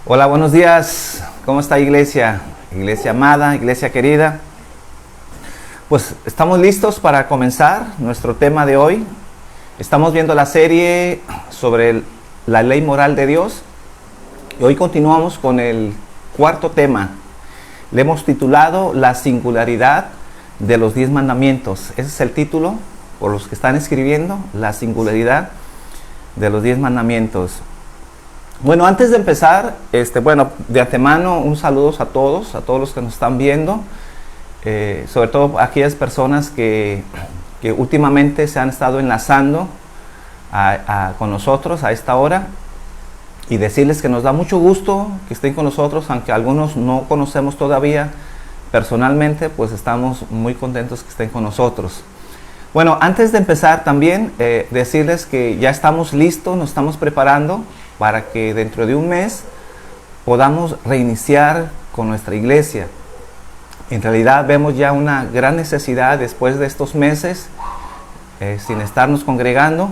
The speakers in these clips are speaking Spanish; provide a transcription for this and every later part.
Hola, buenos días. ¿Cómo está, iglesia? Iglesia amada, iglesia querida. Pues estamos listos para comenzar nuestro tema de hoy. Estamos viendo la serie sobre la ley moral de Dios. Y hoy continuamos con el cuarto tema. Le hemos titulado La singularidad de los 10 mandamientos. Ese es el título, por los que están escribiendo, la singularidad de los 10 mandamientos. Bueno, antes de empezar, de antemano, un saludo a todos los que nos están viendo, sobre todo a aquellas personas que últimamente se han estado enlazando con nosotros a esta hora, y decirles que nos da mucho gusto que estén con nosotros, aunque algunos no conocemos todavía personalmente, pues estamos muy contentos que estén con nosotros. Bueno, antes de empezar también, decirles que ya estamos listos, nos estamos preparando para que dentro de un mes podamos reiniciar con nuestra iglesia. En realidad vemos ya una gran necesidad después de estos meses sin estarnos congregando,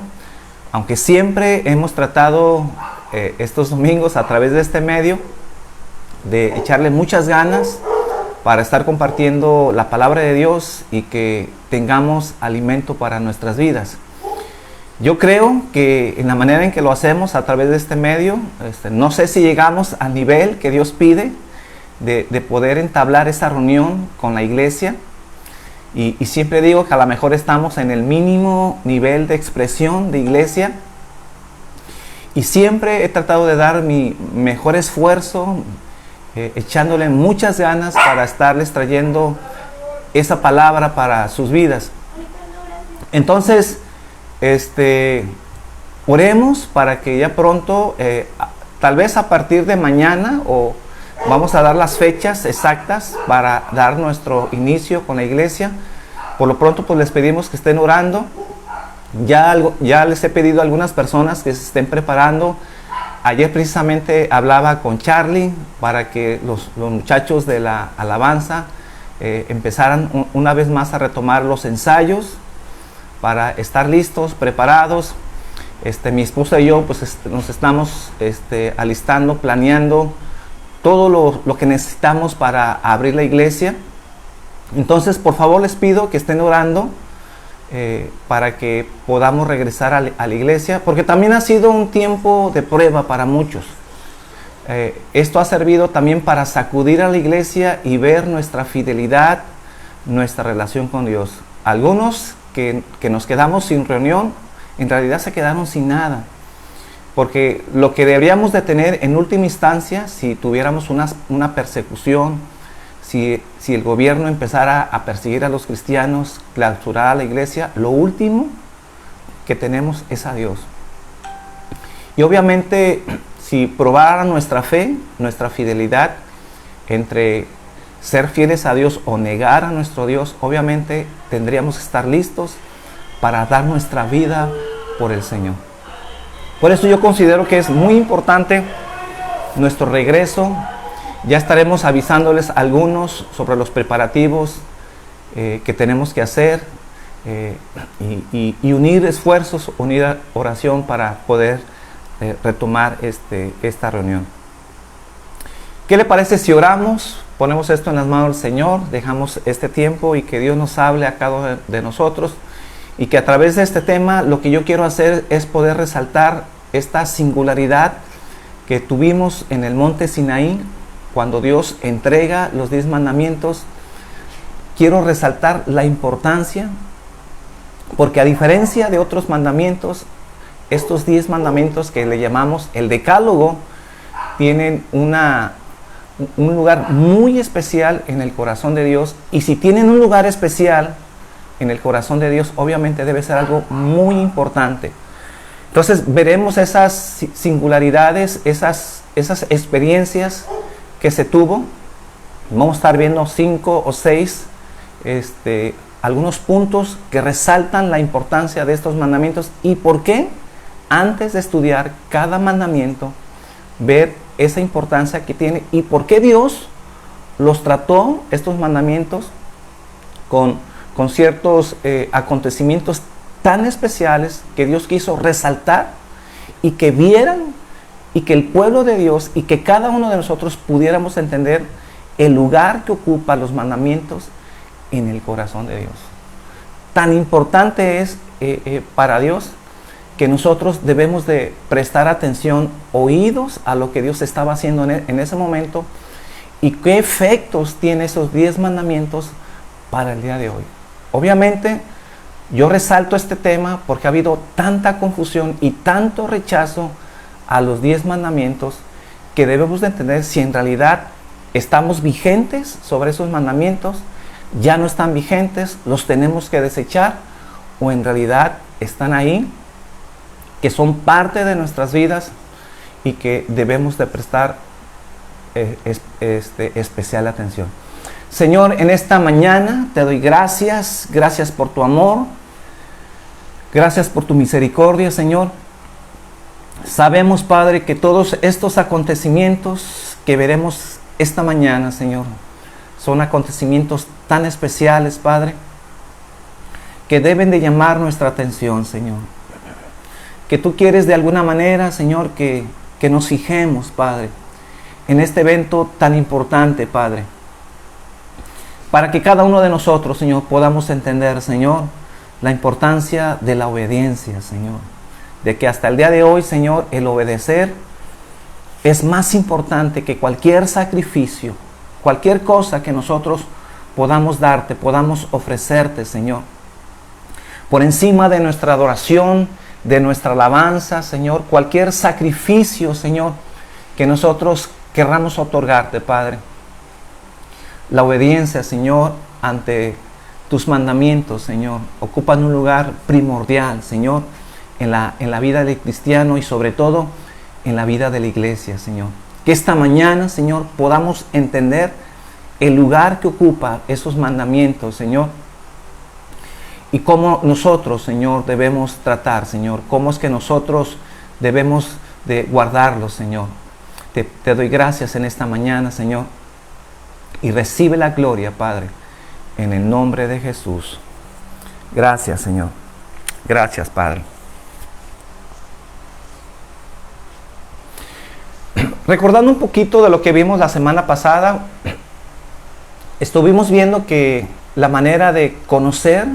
aunque siempre hemos tratado estos domingos a través de este medio de echarle muchas ganas para estar compartiendo la palabra de Dios y que tengamos alimento para nuestras vidas. Yo creo que en la manera en que lo hacemos a través de este medio, no sé si llegamos al nivel que Dios pide de poder entablar esa reunión con la iglesia, y siempre digo que a lo mejor estamos en el mínimo nivel de expresión de iglesia, y siempre he tratado de dar mi mejor esfuerzo, echándole muchas ganas para estarles trayendo esa palabra para sus vidas. Entonces, oremos para que ya pronto, tal vez a partir de mañana, o vamos a dar las fechas exactas para dar nuestro inicio con la iglesia. Por lo pronto, pues les pedimos que estén orando. Ya les he pedido a algunas personas que se estén preparando. Ayer precisamente hablaba con Charlie para que los muchachos de la alabanza empezaran una vez más a retomar los ensayos, para estar listos, preparados. Mi esposa y yo pues nos estamos alistando, planeando todo lo que necesitamos para abrir la iglesia. Entonces, por favor, les pido que estén orando para que podamos regresar a la iglesia, porque también ha sido un tiempo de prueba para muchos. Esto ha servido también para sacudir a la iglesia y ver nuestra fidelidad, nuestra relación con Dios. Algunos que nos quedamos sin reunión, en realidad se quedaron sin nada, porque lo que deberíamos de tener en última instancia, si tuviéramos una persecución, si el gobierno empezara a perseguir a los cristianos, clausurar a la iglesia, lo último que tenemos es a Dios. Y obviamente, si probara nuestra fe, nuestra fidelidad entre ser fieles a Dios o negar a nuestro Dios, obviamente tendríamos que estar listos para dar nuestra vida por el Señor. Por eso yo considero que es muy importante nuestro regreso. Ya estaremos avisándoles algunos sobre los preparativos que tenemos que hacer, y unir esfuerzos, unir oración para poder retomar esta reunión. ¿Qué le parece si oramos? Ponemos esto en las manos del Señor, dejamos este tiempo y que Dios nos hable a cada uno de nosotros, y que a través de este tema lo que yo quiero hacer es poder resaltar esta singularidad que tuvimos en el monte Sinaí cuando Dios entrega los 10 mandamientos. Quiero resaltar la importancia, porque a diferencia de otros mandamientos, estos 10 mandamientos que le llamamos el Decálogo tienen un lugar muy especial en el corazón de Dios. Y si tienen un lugar especial en el corazón de Dios, obviamente debe ser algo muy importante. Entonces veremos esas singularidades, esas experiencias que se tuvo. Vamos a estar viendo 5 o 6 algunos puntos que resaltan la importancia de estos mandamientos, y por qué, antes de estudiar cada mandamiento, ver esa importancia que tiene y por qué Dios los trató, estos mandamientos, con ciertos acontecimientos tan especiales que Dios quiso resaltar y que vieran y que el pueblo de Dios y que cada uno de nosotros pudiéramos entender el lugar que ocupa los mandamientos en el corazón de Dios. Tan importante es para Dios que nosotros debemos de prestar atención, oídos a lo que Dios estaba haciendo en ese momento y qué efectos tiene esos 10 mandamientos para el día de hoy. Obviamente, yo resalto este tema porque ha habido tanta confusión y tanto rechazo a los 10 mandamientos que debemos de entender si en realidad estamos vigentes sobre esos mandamientos, ya no están vigentes, los tenemos que desechar o en realidad están ahí, que son parte de nuestras vidas y que debemos de prestar especial atención. Señor, en esta mañana te doy gracias, gracias por tu amor, gracias por tu misericordia, Señor. Sabemos, Padre, que todos estos acontecimientos que veremos esta mañana, Señor, son acontecimientos tan especiales, Padre, que deben de llamar nuestra atención, Señor. Que tú quieres de alguna manera, Señor, que nos fijemos, Padre, en este evento tan importante, Padre, para que cada uno de nosotros, Señor, podamos entender, Señor, la importancia de la obediencia, Señor. De que hasta el día de hoy, Señor, el obedecer es más importante que cualquier sacrificio, cualquier cosa que nosotros podamos darte, podamos ofrecerte, Señor. Por encima de nuestra adoración, de nuestra alabanza, Señor, cualquier sacrificio, Señor, que nosotros querramos otorgarte, Padre. La obediencia, Señor, ante tus mandamientos, Señor, ocupan un lugar primordial, Señor, en la vida del cristiano y sobre todo en la vida de la iglesia, Señor. Que esta mañana, Señor, podamos entender el lugar que ocupa esos mandamientos, Señor, y cómo nosotros, Señor, debemos tratar, Señor, cómo es que nosotros debemos de guardarlos, Señor. Te doy gracias en esta mañana, Señor, y recibe la gloria, Padre, en el nombre de Jesús. Gracias, Señor. Gracias, Padre. Recordando un poquito de lo que vimos la semana pasada, estuvimos viendo que la manera de conocer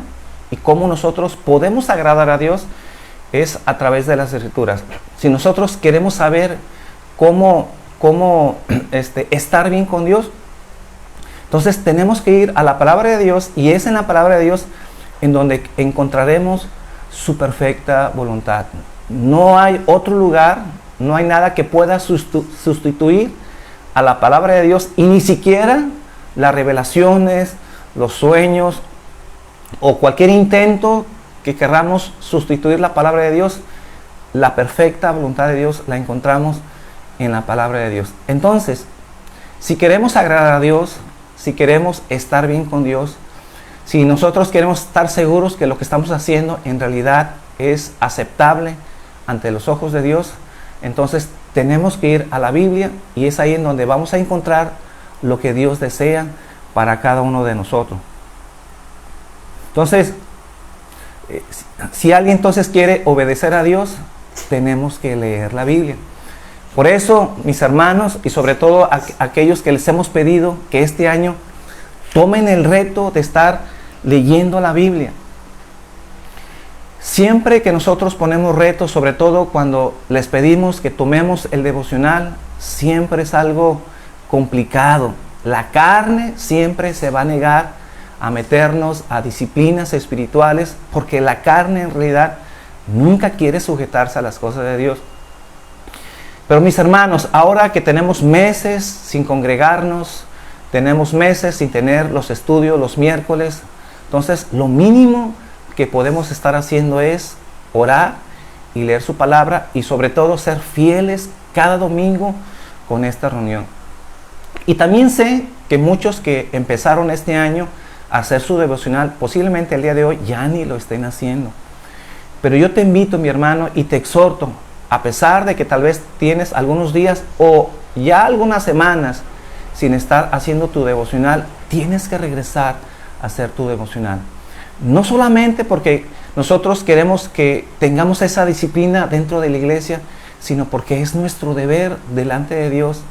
y cómo nosotros podemos agradar a Dios es a través de las Escrituras. Si nosotros queremos saber cómo estar bien con Dios, entonces tenemos que ir a la palabra de Dios, y es en la palabra de Dios en donde encontraremos su perfecta voluntad. No hay otro lugar, no hay nada que pueda sustituir a la palabra de Dios, y ni siquiera las revelaciones, los sueños o cualquier intento que querramos sustituir la palabra de Dios. La perfecta voluntad de Dios la encontramos en la palabra de Dios. Entonces, si queremos agradar a Dios, si queremos estar bien con Dios, si nosotros queremos estar seguros que lo que estamos haciendo en realidad es aceptable ante los ojos de Dios, entonces tenemos que ir a la Biblia, y es ahí en donde vamos a encontrar lo que Dios desea para cada uno de nosotros. Entonces, si alguien entonces quiere obedecer a Dios, tenemos que leer la Biblia. Por eso, mis hermanos, y sobre todo a aquellos que les hemos pedido que este año tomen el reto de estar leyendo la Biblia. Siempre que nosotros ponemos retos, sobre todo cuando les pedimos que tomemos el devocional, siempre es algo complicado. La carne siempre se va a negar a meternos a disciplinas espirituales, porque la carne en realidad nunca quiere sujetarse a las cosas de Dios. Pero mis hermanos, ahora que tenemos meses sin congregarnos, tenemos meses sin tener los estudios los miércoles, entonces lo mínimo que podemos estar haciendo es orar y leer su palabra, y sobre todo ser fieles cada domingo con esta reunión. Y también sé que muchos que empezaron este año a hacer su devocional, posiblemente el día de hoy ya ni lo estén haciendo. Pero yo te invito, mi hermano, y te exhorto, a pesar de que tal vez tienes algunos días o ya algunas semanas sin estar haciendo tu devocional, tienes que regresar a hacer tu devocional. No solamente porque nosotros queremos que tengamos esa disciplina dentro de la iglesia, sino porque es nuestro deber delante de Dios,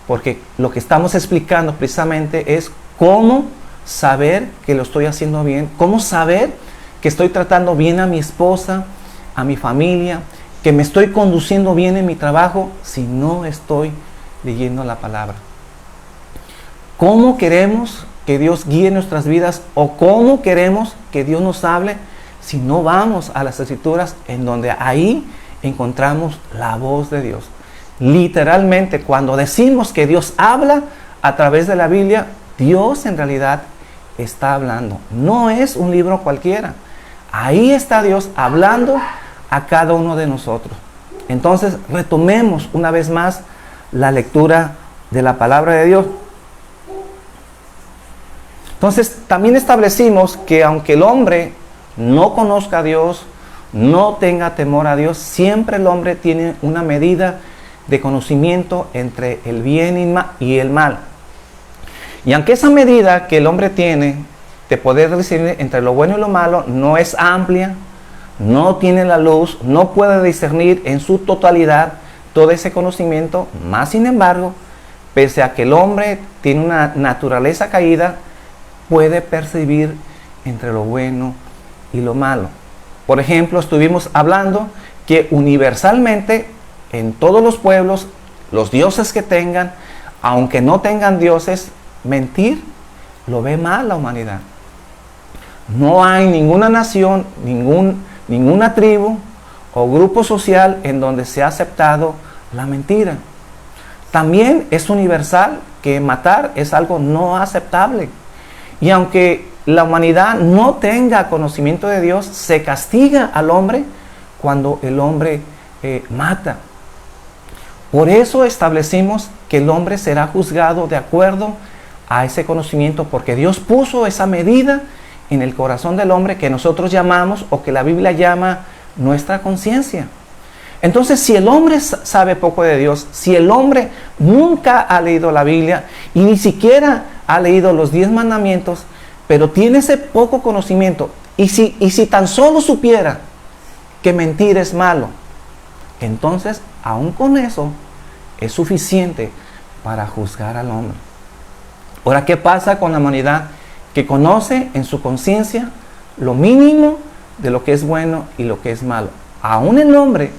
porque lo que estamos explicando precisamente es cómo saber que lo estoy haciendo bien, cómo saber que estoy tratando bien a mi esposa, a mi familia, que me estoy conduciendo bien en mi trabajo si no estoy leyendo la palabra. ¿Cómo queremos que Dios guíe nuestras vidas o cómo queremos que Dios nos hable si no vamos a las Escrituras, en donde ahí encontramos la voz de Dios? Literalmente, cuando decimos que Dios habla a través de la Biblia, Dios en realidad está hablando. No es un libro cualquiera. Ahí está Dios hablando a cada uno de nosotros. Entonces, retomemos una vez más la lectura de la palabra de Dios. Entonces, también establecimos que aunque el hombre no conozca a Dios, no tenga temor a Dios, siempre el hombre tiene una medida de conocimiento entre el bien y el mal. Y aunque esa medida que el hombre tiene de poder discernir entre lo bueno y lo malo no es amplia, no tiene la luz, no puede discernir en su totalidad todo ese conocimiento, más sin embargo, pese a que el hombre tiene una naturaleza caída, puede percibir entre lo bueno y lo malo. Por ejemplo, estuvimos hablando que universalmente en todos los pueblos, los dioses que tengan, aunque no tengan dioses, mentir lo ve mal la humanidad. No hay ninguna nación, ninguna tribu o grupo social en donde se ha aceptado la mentira. También es universal que matar es algo no aceptable. Y aunque la humanidad no tenga conocimiento de Dios, se castiga al hombre cuando el hombre mata. Por eso establecimos que el hombre será juzgado de acuerdo a ese conocimiento, porque Dios puso esa medida en el corazón del hombre que nosotros llamamos, o que la Biblia llama, nuestra conciencia. Entonces, si el hombre sabe poco de Dios, si el hombre nunca ha leído la Biblia y ni siquiera ha leído los 10 mandamientos, pero tiene ese poco conocimiento, y si tan solo supiera que mentir es malo, entonces, aún con eso, es suficiente para juzgar al hombre. Ahora, ¿qué pasa con la humanidad que conoce en su conciencia lo mínimo de lo que es bueno y lo que es malo? Aún el hombre,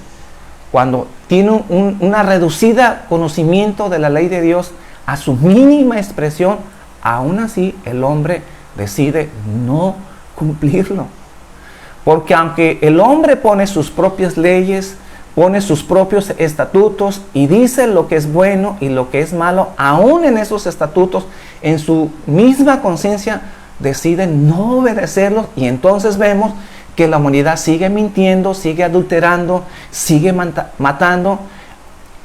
cuando tiene una reducida conocimiento de la ley de Dios, a su mínima expresión, aún así el hombre decide no cumplirlo. Porque aunque el hombre pone sus propias leyes, pone sus propios estatutos y dice lo que es bueno y lo que es malo, aún en esos estatutos, en su misma conciencia, decide no obedecerlos, y entonces vemos que la humanidad sigue mintiendo, sigue adulterando, sigue matando,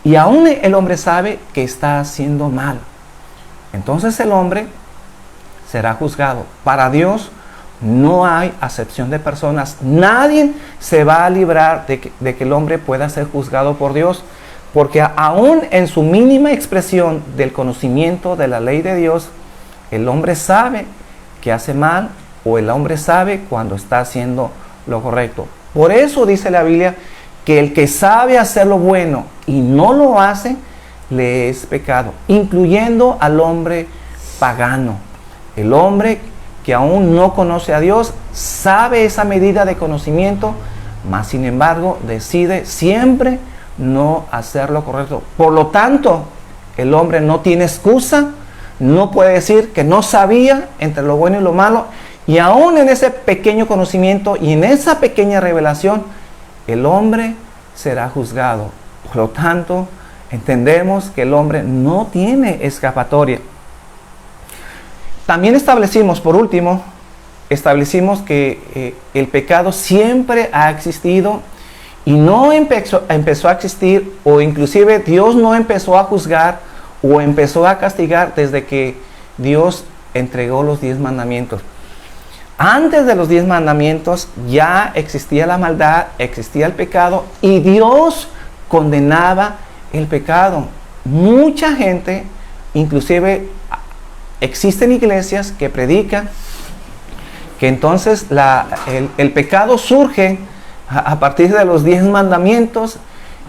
y aún el hombre sabe que está haciendo mal. Entonces el hombre será juzgado. Para Dios no hay acepción de personas. Nadie se va a librar de que el hombre pueda ser juzgado por Dios, porque aún en su mínima expresión del conocimiento de la ley de Dios, el hombre sabe que hace mal, o el hombre sabe cuando está haciendo lo correcto. Por eso dice la Biblia que el que sabe hacer lo bueno y no lo hace, le es pecado, incluyendo al hombre pagano. El hombre que aún no conoce a Dios sabe esa medida de conocimiento, mas sin embargo decide siempre no hacer lo correcto. Por lo tanto, el hombre no tiene excusa, no puede decir que no sabía entre lo bueno y lo malo, y aún en ese pequeño conocimiento y en esa pequeña revelación, el hombre será juzgado. Por lo tanto, entendemos que el hombre no tiene escapatoria. También establecimos, por último, que el pecado siempre ha existido y no empezó a existir, o inclusive Dios no empezó a juzgar o empezó a castigar desde que Dios entregó los 10 mandamientos. Antes de los 10 mandamientos ya existía la maldad, existía el pecado, y Dios condenaba el pecado. Mucha gente, inclusive existen iglesias que predican que entonces el pecado surge a partir de los 10 mandamientos,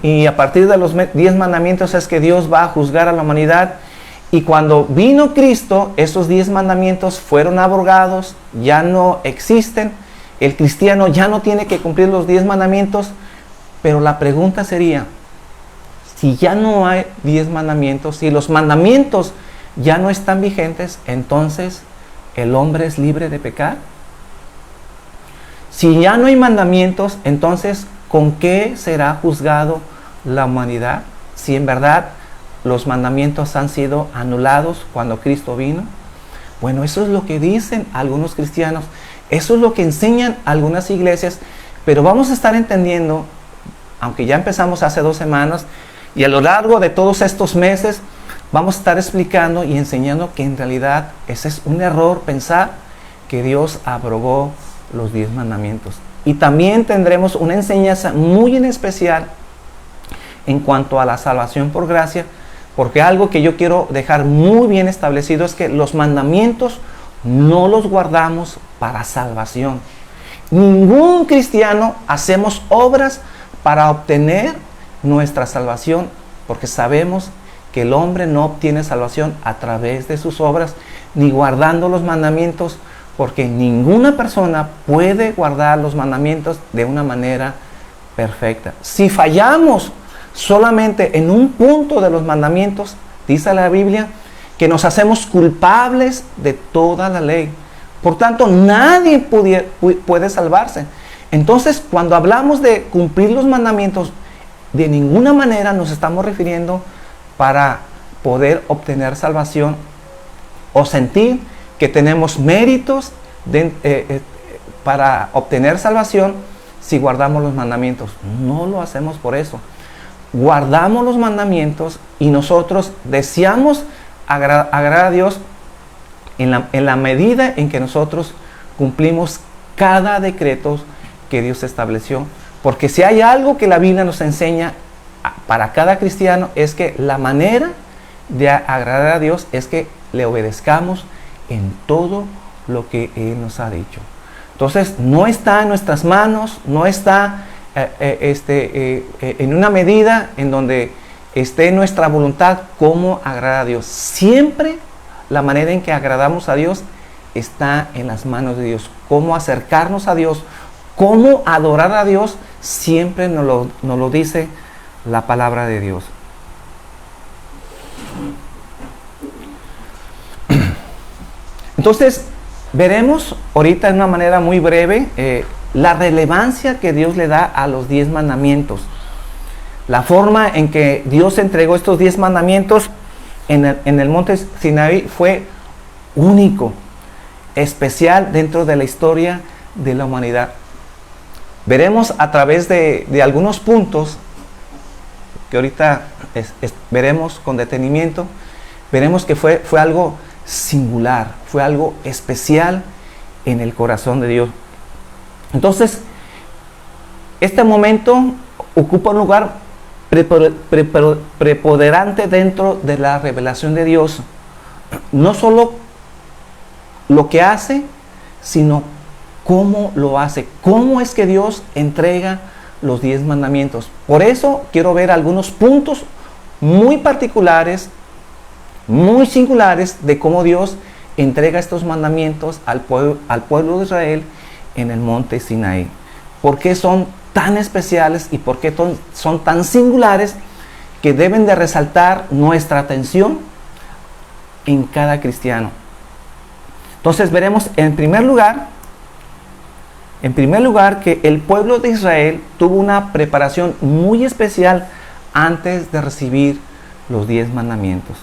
y a partir de los 10 mandamientos es que Dios va a juzgar a la humanidad. Y cuando vino Cristo, esos 10 mandamientos fueron abrogados, ya no existen. El cristiano ya no tiene que cumplir los 10 mandamientos, pero la pregunta sería, si ya no hay 10 mandamientos, si los mandamientos ya no están vigentes, entonces ¿el hombre es libre de pecar? Si ya no hay mandamientos, entonces ¿con qué será juzgado la humanidad? Si en verdad los mandamientos han sido anulados cuando Cristo vino. Bueno, eso es lo que dicen algunos cristianos, eso es lo que enseñan algunas iglesias, pero vamos a estar entendiendo, aunque ya empezamos hace 2 semanas, y a lo largo de todos estos meses, vamos a estar explicando y enseñando que en realidad ese es un error pensar que Dios abrogó los 10 mandamientos. Y también tendremos una enseñanza muy en especial en cuanto a la salvación por gracia, porque algo que yo quiero dejar muy bien establecido es que los mandamientos no los guardamos para salvación. Ningún cristiano hacemos obras para obtener nuestra salvación, porque sabemos que el hombre no obtiene salvación a través de sus obras, ni guardando los mandamientos, porque ninguna persona puede guardar los mandamientos de una manera perfecta. Si fallamos solamente en un punto de los mandamientos, dice la Biblia, que nos hacemos culpables de toda la ley. Por tanto, nadie puede salvarse. Entonces, cuando hablamos de cumplir los mandamientos, de ninguna manera nos estamos refiriendo para poder obtener salvación o sentir que tenemos méritos para obtener salvación si guardamos los mandamientos. No lo hacemos por eso. Guardamos los mandamientos y nosotros deseamos agradar a Dios en la medida en que nosotros cumplimos cada decreto que Dios estableció. Porque si hay algo que la Biblia nos enseña para cada cristiano, es que la manera de agradar a Dios es que le obedezcamos en todo lo que Él nos ha dicho. Entonces, no está en nuestras manos, no está en una medida en donde esté nuestra voluntad cómo agradar a Dios. Siempre la manera en que agradamos a Dios está en las manos de Dios. Cómo acercarnos a Dios, cómo adorar a Dios, siempre nos lo dice la palabra de Dios. Entonces, veremos ahorita de una manera muy breve la relevancia que Dios le da a los 10 mandamientos. La forma en que Dios entregó estos 10 mandamientos en el monte Sinaí fue único, especial dentro de la historia de la humanidad. Veremos a través de algunos puntos que ahorita veremos con detenimiento, veremos que fue algo singular, fue algo especial en el corazón de Dios. Entonces, este momento ocupa un lugar preponderante dentro de la revelación de Dios. No solo lo que hace, sino cómo lo hace. Cómo es que Dios entrega los 10 mandamientos. Por eso quiero ver algunos puntos muy particulares, muy singulares, de cómo Dios entrega estos mandamientos al pueblo de Israel en el monte Sinaí. ¿Por qué son tan especiales y por qué son tan singulares que deben de resaltar nuestra atención en cada cristiano? Entonces veremos en primer lugar que el pueblo de Israel tuvo una preparación muy especial antes de recibir los 10 mandamientos.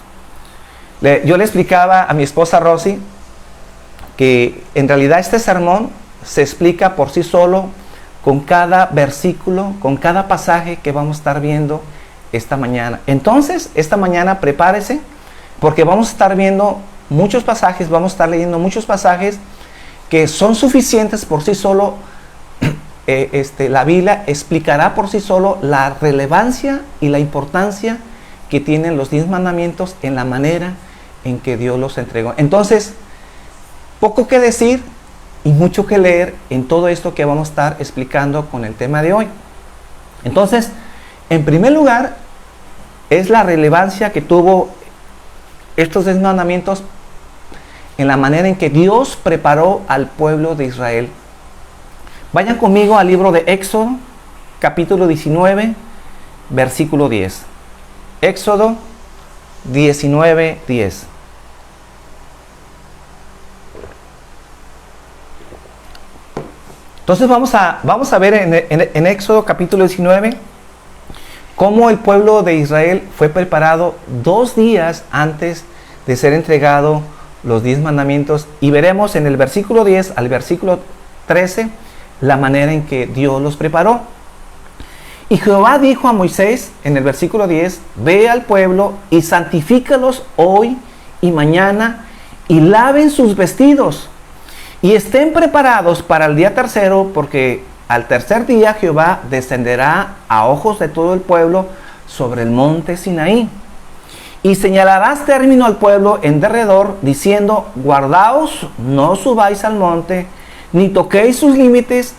Yo le explicaba a mi esposa Rosy que en realidad este sermón se explica por sí solo con cada versículo, con cada pasaje que vamos a estar viendo esta mañana. Entonces, esta mañana prepárese, porque vamos a estar viendo muchos pasajes, vamos a estar leyendo muchos pasajes que son suficientes por sí solo. La Biblia explicará por sí solo la relevancia y la importancia que tienen los 10 mandamientos en la manera en que Dios los entregó. Entonces, poco que decir y mucho que leer en todo esto que vamos a estar explicando con el tema de hoy. Entonces, En primer lugar, es la relevancia que tuvo estos 10 mandamientos en la manera en que Dios preparó al pueblo de Israel. Vayan conmigo al libro de Éxodo, capítulo 19, versículo 10. Éxodo 19, 10. Entonces vamos a ver en Éxodo capítulo 19 cómo el pueblo de Israel fue preparado 2 días antes de ser entregado los 10 mandamientos, y veremos en el versículo 10 al versículo 13 la manera en que Dios los preparó. Y Jehová dijo a Moisés en el versículo 10: ve al pueblo y santifícalos hoy y mañana, y laven sus vestidos y estén preparados para el día tercero, porque al tercer día Jehová descenderá a ojos de todo el pueblo sobre el monte Sinaí. Y señalarás término al pueblo en derredor, diciendo: guardaos, no subáis al monte, ni toquéis sus límites.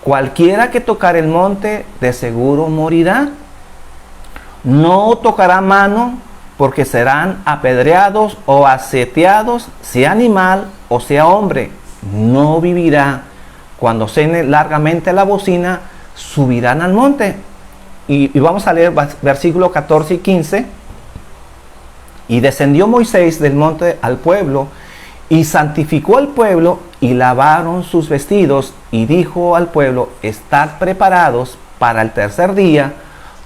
Cualquiera que tocar el monte, de seguro morirá. No tocará mano, porque serán apedreados o aseteados, sea animal o sea hombre. No vivirá. Cuando suene largamente la bocina, subirán al monte. Y vamos a leer versículos 14 y 15. Y descendió Moisés del monte al pueblo, y santificó al pueblo, y lavaron sus vestidos, y dijo al pueblo: estad preparados para el tercer día,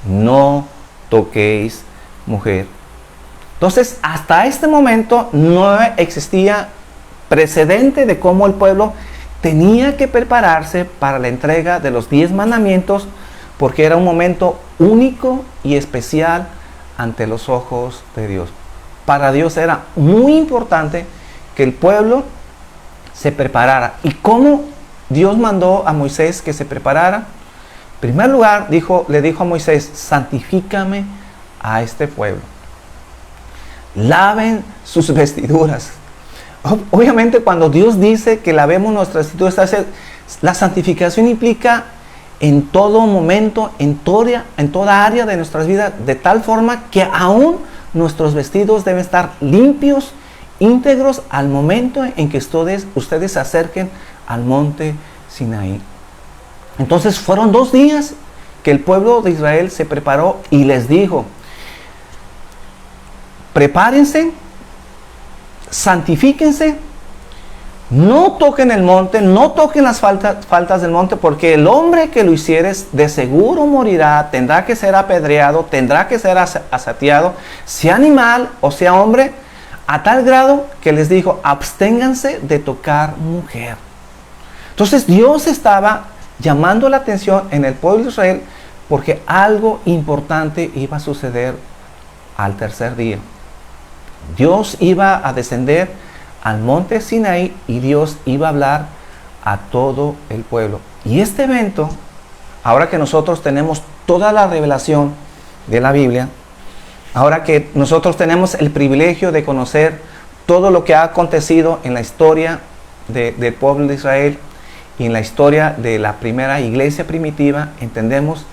no toquéis mujer. Entonces, hasta este momento no existía precedente de cómo el pueblo tenía que prepararse para la entrega de los 10 mandamientos, porque era un momento único y especial ante los ojos de Dios. Para Dios era muy importante que el pueblo se preparara. ¿Y cómo Dios mandó a Moisés que se preparara? En primer lugar, le dijo a Moisés: santifícame a este pueblo. Laven sus vestiduras. Obviamente, cuando Dios dice que lavemos nuestras vestiduras, la santificación implica en todo momento, en toda área de nuestras vidas, de tal forma que aún nuestros vestidos deben estar limpios, íntegros, al momento en que ustedes se acerquen al monte Sinaí. Entonces fueron 2 días que el pueblo de Israel se preparó, y les dijo: prepárense, santifíquense, no toquen el monte, no toquen las faltas del monte, porque el hombre que lo hiciere de seguro morirá, tendrá que ser apedreado, tendrá que ser asateado, sea animal o sea hombre, a tal grado que les dijo: absténganse de tocar mujer. Entonces Dios estaba llamando la atención en el pueblo de Israel, porque algo importante iba a suceder al tercer día. Dios iba a descender al monte Sinaí, y Dios iba a hablar a todo el pueblo. Y este evento, ahora que nosotros tenemos toda la revelación de la Biblia, ahora que nosotros tenemos el privilegio de conocer todo lo que ha acontecido en la historia del pueblo de Israel y en la historia de la primera iglesia primitiva, entendemos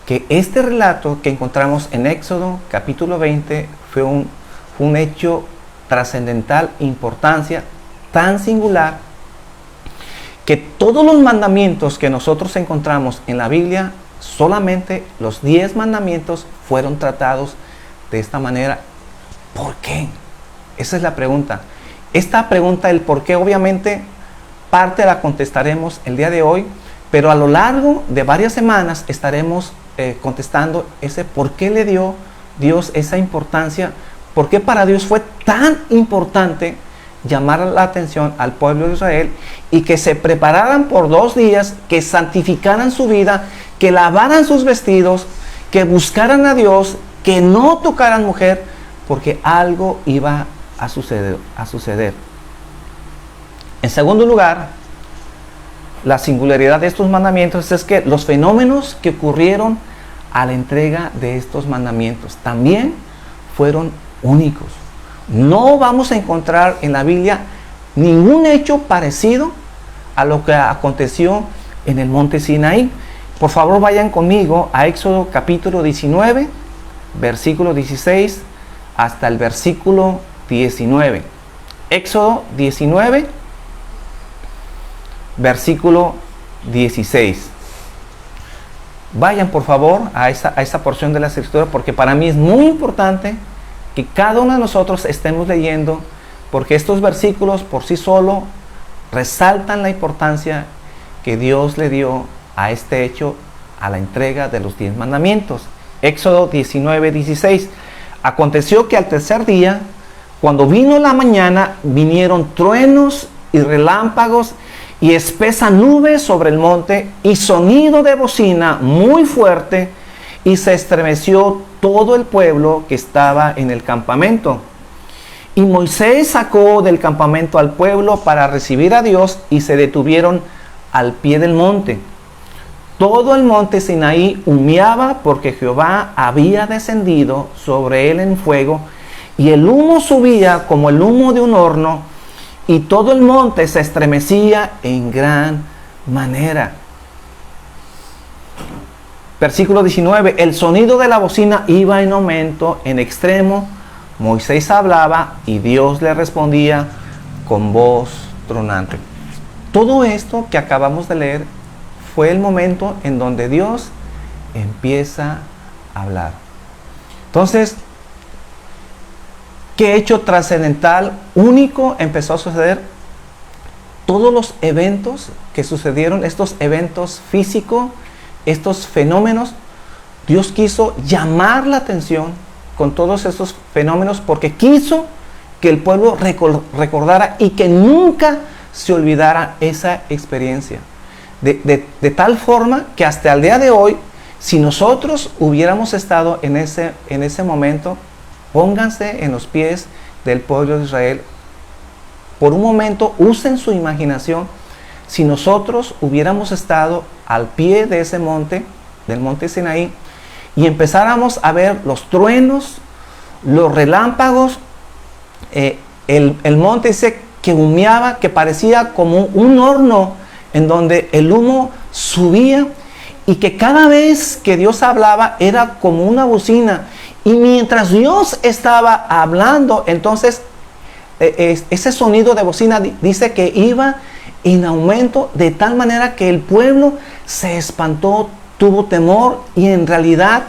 que este relato que encontramos en Éxodo capítulo 20 fue un hecho trascendental, importancia tan singular, que todos los mandamientos que nosotros encontramos en la Biblia, solamente los 10 mandamientos fueron tratados de esta manera. ¿Por qué? Esa es la pregunta. Esta pregunta, el por qué, obviamente parte la contestaremos el día de hoy, pero a lo largo de varias semanas estaremos contestando ese por qué le dio Dios esa importancia. ¿Por qué para Dios fue tan importante llamar la atención al pueblo de Israel y que se prepararan por 2 días, que santificaran su vida, que lavaran sus vestidos, que buscaran a Dios, que no tocaran mujer? Porque algo iba a suceder. En segundo lugar, la singularidad de estos mandamientos es que los fenómenos que ocurrieron a la entrega de estos mandamientos también fueron únicos. No vamos a encontrar en la Biblia ningún hecho parecido a lo que aconteció en el monte Sinaí. Por favor, vayan conmigo a Éxodo capítulo 19, versículo 16 hasta el versículo 19. Éxodo 19, versículo 16. Vayan por favor a esa porción de la escritura, porque para mí es muy importante que cada uno de nosotros estemos leyendo, porque estos versículos por sí solos resaltan la importancia que Dios le dio a este hecho, a la entrega de los 10 mandamientos. Éxodo 19, 16. Aconteció que al tercer día, cuando vino la mañana, vinieron truenos y relámpagos y espesa nube sobre el monte y sonido de bocina muy fuerte, y se estremeció todo el pueblo que estaba en el campamento. Y Moisés sacó del campamento al pueblo para recibir a Dios, y se detuvieron al pie del monte. Todo el monte Sinaí humeaba, porque Jehová había descendido sobre él en fuego, y el humo subía como el humo de un horno, y todo el monte se estremecía en gran manera. Versículo 19. El sonido de la bocina iba en aumento, en extremo. Moisés hablaba y Dios le respondía con voz tronante. Todo esto que acabamos de leer fue el momento en donde Dios empieza a hablar. Entonces, ¿qué hecho trascendental, único empezó a suceder? Todos los eventos que sucedieron, estos eventos físicos, estos fenómenos, Dios quiso llamar la atención con todos estos fenómenos, porque quiso que el pueblo recordara y que nunca se olvidara esa experiencia. De tal forma que hasta el día de hoy, si nosotros hubiéramos estado en ese momento, pónganse en los pies del pueblo de Israel. Por un momento, usen su imaginación. Si nosotros hubiéramos estado al pie de ese monte, del monte Sinaí, y empezáramos a ver los truenos, los relámpagos, el monte dice que humeaba, que parecía como un horno en donde el humo subía, y que cada vez que Dios hablaba era como una bocina. Y mientras Dios estaba hablando, entonces ese sonido de bocina dice que iba en aumento, de tal manera que el pueblo se espantó, tuvo temor, y en realidad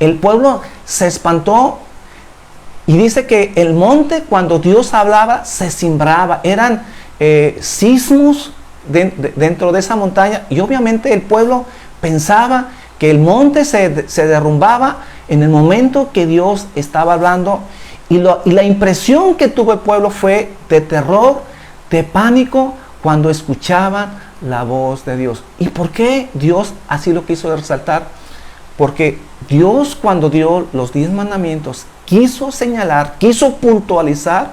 el pueblo se espantó. Y dice que el monte, cuando Dios hablaba, se cimbraba. Eran sismos dentro de esa montaña, y obviamente el pueblo pensaba que el monte se derrumbaba en el momento que Dios estaba hablando, y la impresión que tuvo el pueblo fue de terror, de pánico, cuando escuchaban la voz de Dios. ¿Y por qué Dios así lo quiso resaltar? Porque Dios, cuando dio los 10 mandamientos, quiso señalar, quiso puntualizar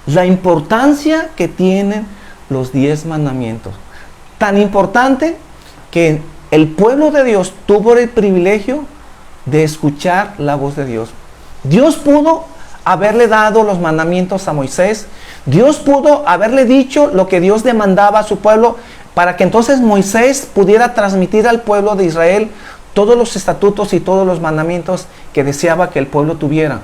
la importancia que tienen los 10 mandamientos. Tan importante que el pueblo de Dios tuvo el privilegio de escuchar la voz de Dios. Dios pudo haberle dado los mandamientos a Moisés. Dios pudo haberle dicho lo que Dios demandaba a su pueblo, para que entonces Moisés pudiera transmitir al pueblo de Israel todos los estatutos y todos los mandamientos que deseaba que el pueblo tuviera.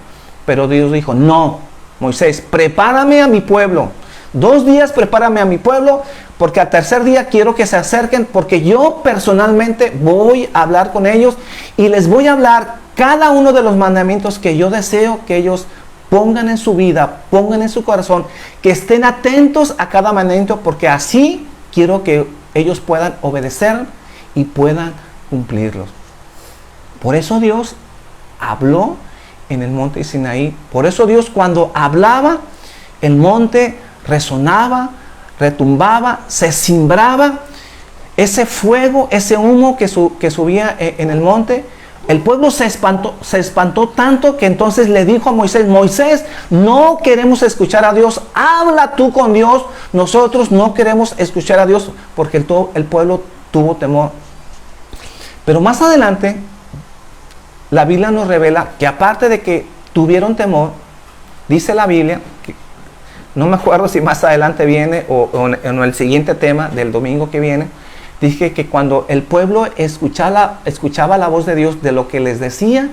Pero Dios dijo: no, Moisés, prepárame a mi pueblo. 2 días prepárame a mi pueblo, porque al tercer día quiero que se acerquen, porque yo personalmente voy a hablar con ellos y les voy a hablar cada uno de los mandamientos que yo deseo que ellos pongan en su vida, pongan en su corazón, que estén atentos a cada mandamiento, porque así quiero que ellos puedan obedecer y puedan cumplirlos. Por eso Dios habló en el monte Sinaí. Por eso Dios, cuando hablaba, el monte resonaba, retumbaba, se cimbraba. Ese fuego, ese humo que subía en el monte, el pueblo se espantó tanto que entonces le dijo a Moisés: Moisés, no queremos escuchar a Dios, habla tú con Dios, nosotros no queremos escuchar a Dios, porque el pueblo tuvo temor. Pero más adelante, la Biblia nos revela que aparte de que tuvieron temor, dice la Biblia, que, no me acuerdo si más adelante viene o en el siguiente tema del domingo que viene, dije que cuando el pueblo escuchaba la voz de Dios, de lo que les decía,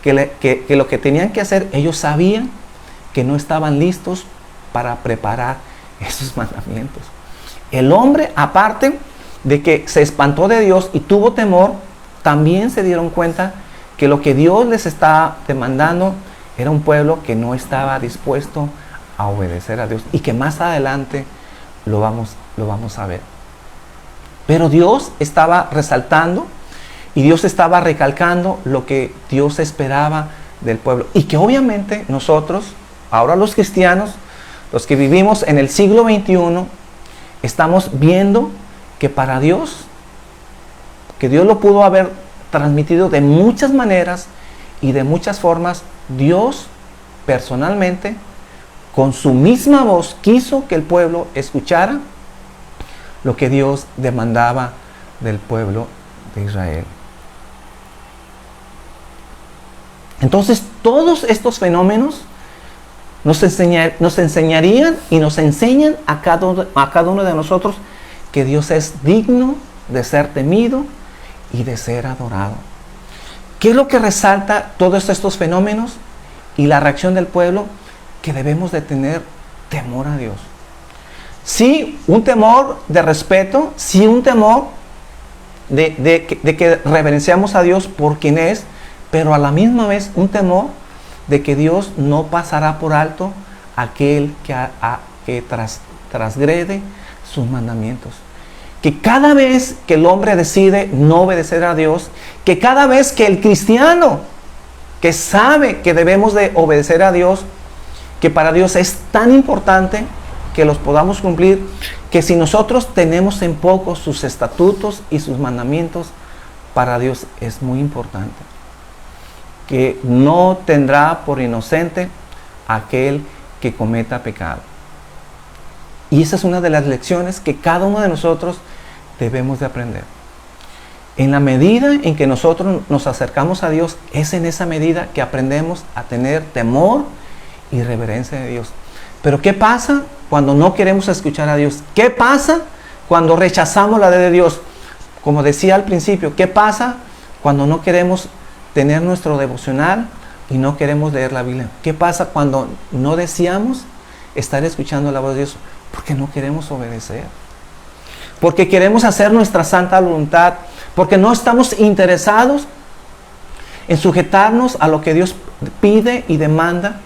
que lo que tenían que hacer, ellos sabían que no estaban listos para preparar esos mandamientos. El hombre, aparte de que se espantó de Dios y tuvo temor, también se dieron cuenta que lo que Dios les estaba demandando era un pueblo que no estaba dispuesto a obedecer a Dios, y que más adelante lo vamos a ver. Pero Dios estaba resaltando y Dios estaba recalcando lo que Dios esperaba del pueblo, y que obviamente nosotros, ahora los cristianos, los que vivimos en el siglo XXI, estamos viendo que para Dios, que Dios lo pudo haber transmitido de muchas maneras y de muchas formas. Dios personalmente, con su misma voz, quiso que el pueblo escuchara lo que Dios demandaba del pueblo de Israel. Entonces, todos estos fenómenos nos enseñarían y nos enseñan a cada uno de nosotros que Dios es digno de ser temido y de ser adorado. ¿Qué es lo que resalta todos estos fenómenos y la reacción del pueblo? Que debemos de tener temor a Dios. Sí, un temor de respeto, sí, un temor de que reverenciamos a Dios por quien es, pero a la misma vez un temor de que Dios no pasará por alto aquel que transgrede sus mandamientos. Que cada vez que el hombre decide no obedecer a Dios, que cada vez que el cristiano que sabe que debemos de obedecer a Dios, que para Dios es tan importante que los podamos cumplir, que si nosotros tenemos en poco sus estatutos y sus mandamientos, para Dios es muy importante. Que no tendrá por inocente aquel que cometa pecado. Y esa es una de las lecciones que cada uno de nosotros debemos de aprender. En la medida en que nosotros nos acercamos a Dios, es en esa medida que aprendemos a tener temor y reverencia de Dios. Pero ¿qué pasa cuando no queremos escuchar a Dios? ¿Qué pasa cuando rechazamos la ley de Dios? Como decía al principio, ¿qué pasa cuando no queremos tener nuestro devocional y no queremos leer la Biblia? ¿Qué pasa cuando no deseamos estar escuchando la voz de Dios? Porque no queremos obedecer. Porque queremos hacer nuestra santa voluntad. Porque no estamos interesados en sujetarnos a lo que Dios pide y demanda.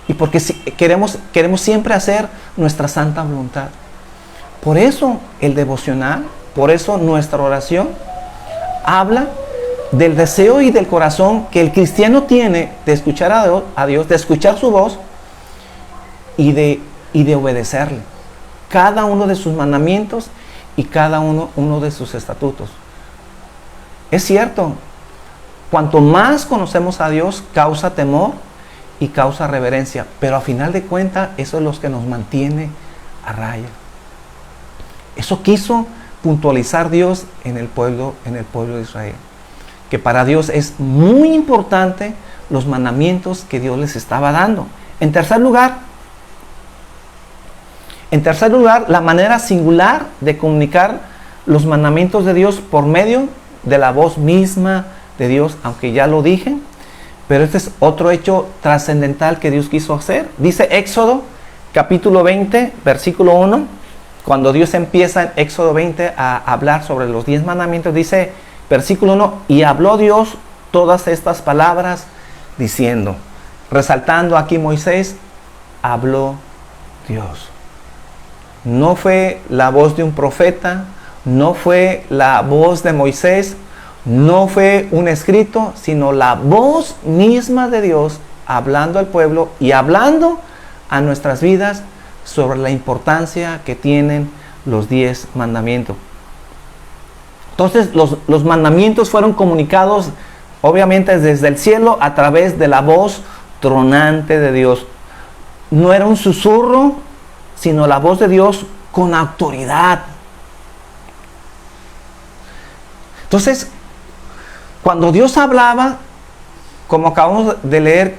Y porque queremos siempre hacer nuestra santa voluntad. Por eso el devocional, por eso nuestra oración habla del deseo y del corazón que el cristiano tiene de escuchar a Dios, de escuchar su voz y de obedecerle cada uno de sus mandamientos y cada uno de sus estatutos. Es cierto, cuanto más conocemos a Dios, causa temor y causa reverencia, pero a final de cuentas eso es lo que nos mantiene a raya. Eso quiso puntualizar Dios en el pueblo de Israel, que para Dios es muy importante los mandamientos que Dios les estaba dando. En tercer lugar, la manera singular de comunicar los mandamientos de Dios por medio de la voz misma de Dios, aunque ya lo dije, pero este es otro hecho trascendental que Dios quiso hacer. Dice Éxodo capítulo 20, versículo 1, cuando Dios empieza en Éxodo 20 a hablar sobre los 10 mandamientos, dice versículo 1, y habló Dios todas estas palabras diciendo, resaltando aquí Moisés, habló Dios. No fue la voz de un profeta, no fue la voz de Moisés, no fue un escrito, sino la voz misma de Dios hablando al pueblo y hablando a nuestras vidas sobre la importancia que tienen los 10 mandamientos. Entonces los mandamientos fueron comunicados obviamente desde el cielo a través de la voz tronante de Dios. No era un susurro, sino la voz de Dios con autoridad. Entonces, cuando Dios hablaba, como acabamos de leer,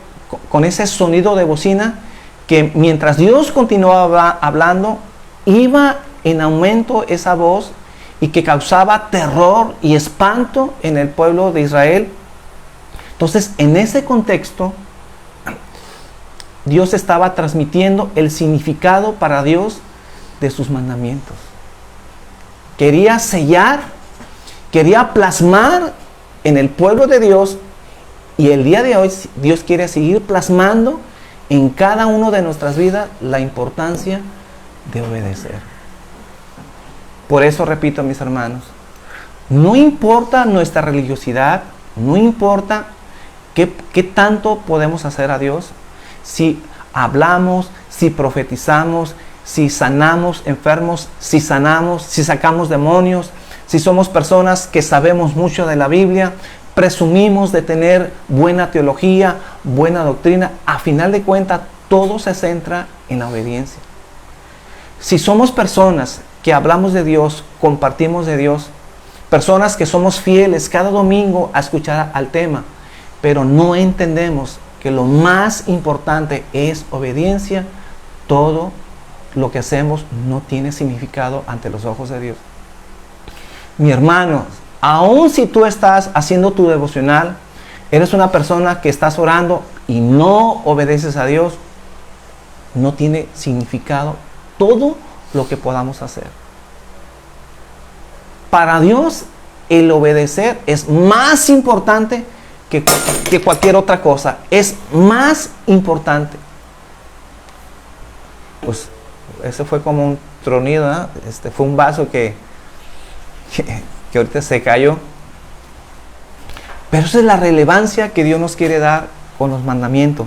con ese sonido de bocina, que mientras Dios continuaba hablando, iba en aumento esa voz y que causaba terror y espanto en el pueblo de Israel. Entonces, en ese contexto, Dios estaba transmitiendo el significado para Dios de sus mandamientos. Quería sellar, quería plasmar en el pueblo de Dios, y el día de hoy Dios quiere seguir plasmando en cada uno de nuestras vidas la importancia de obedecer. Por eso repito, mis hermanos, no importa nuestra religiosidad, no importa qué tanto podemos hacer a Dios, si hablamos, si profetizamos, si sanamos enfermos, si sanamos, si sacamos demonios, si somos personas que sabemos mucho de la Biblia, presumimos de tener buena teología, buena doctrina, a final de cuentas todo se centra en la obediencia. Si somos personas que hablamos de Dios, compartimos de Dios, personas que somos fieles cada domingo a escuchar al tema, pero no entendemos que lo más importante es obediencia, todo lo que hacemos no tiene significado ante los ojos de Dios. Mi hermano, aun si tú estás haciendo tu devocional, eres una persona que estás orando y no obedeces a Dios, no tiene significado todo lo que podamos hacer. Para Dios, el obedecer es más importante que cualquier otra cosa. Es más importante. Pues ese fue como un tronido, ¿no? Fue un vaso que ahorita se cayó. Pero esa es la relevancia que Dios nos quiere dar con los mandamientos.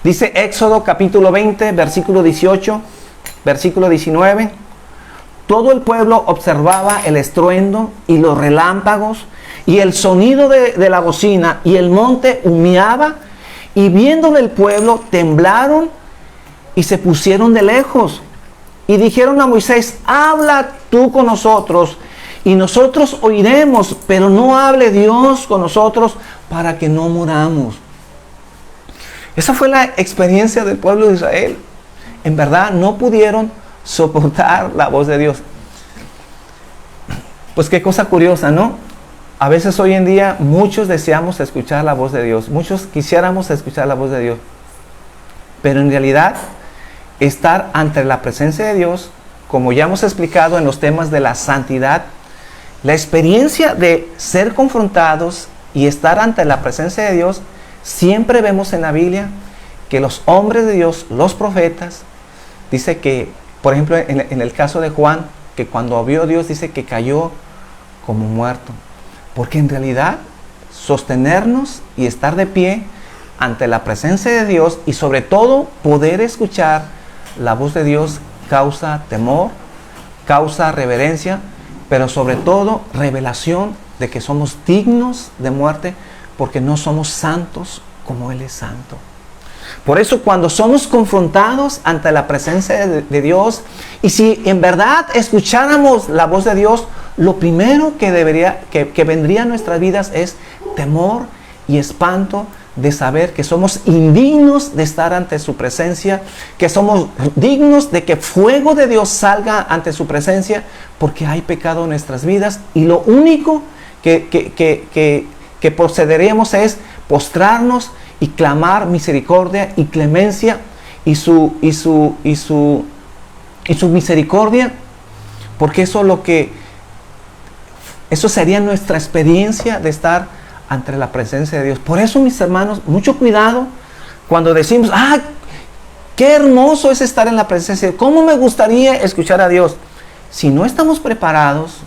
Dice Éxodo capítulo 20, versículo 18, versículo 19. Todo el pueblo observaba el estruendo y los relámpagos y el sonido de la bocina, y el monte humeaba, y viéndolo el pueblo temblaron y se pusieron de lejos. Y dijeron a Moisés: habla tú con nosotros y nosotros oiremos, pero no hable Dios con nosotros para que no muramos. Esa fue la experiencia del pueblo de Israel. En verdad no pudieron soportar la voz de Dios. Pues qué cosa curiosa, ¿no? A veces hoy en día muchos deseamos escuchar la voz de Dios. Muchos quisiéramos escuchar la voz de Dios. Pero en realidad, estar ante la presencia de Dios, como ya hemos explicado en los temas de la santidad, la experiencia de ser confrontados y estar ante la presencia de Dios, siempre vemos en la Biblia que los hombres de Dios, los profetas, dice que, por ejemplo, en el caso de Juan, que cuando vio a Dios dice que cayó como muerto. Porque en realidad sostenernos y estar de pie ante la presencia de Dios, y sobre todo poder escuchar la voz de Dios, causa temor, causa reverencia, pero sobre todo revelación de que somos dignos de muerte porque no somos santos como Él es santo. Por eso cuando somos confrontados ante la presencia de Dios, y si en verdad escucháramos la voz de Dios, lo primero que vendría a nuestras vidas es temor y espanto de saber que somos indignos de estar ante su presencia, que somos dignos de que fuego de Dios salga ante su presencia, porque hay pecado en nuestras vidas, y lo único que procederemos es postrarnos y clamar misericordia y clemencia y su misericordia, porque eso sería nuestra experiencia de estar ante la presencia de Dios. Por eso, mis hermanos, mucho cuidado cuando decimos: qué hermoso es estar en la presencia de Dios, cómo me gustaría escuchar a Dios. Si no estamos preparados,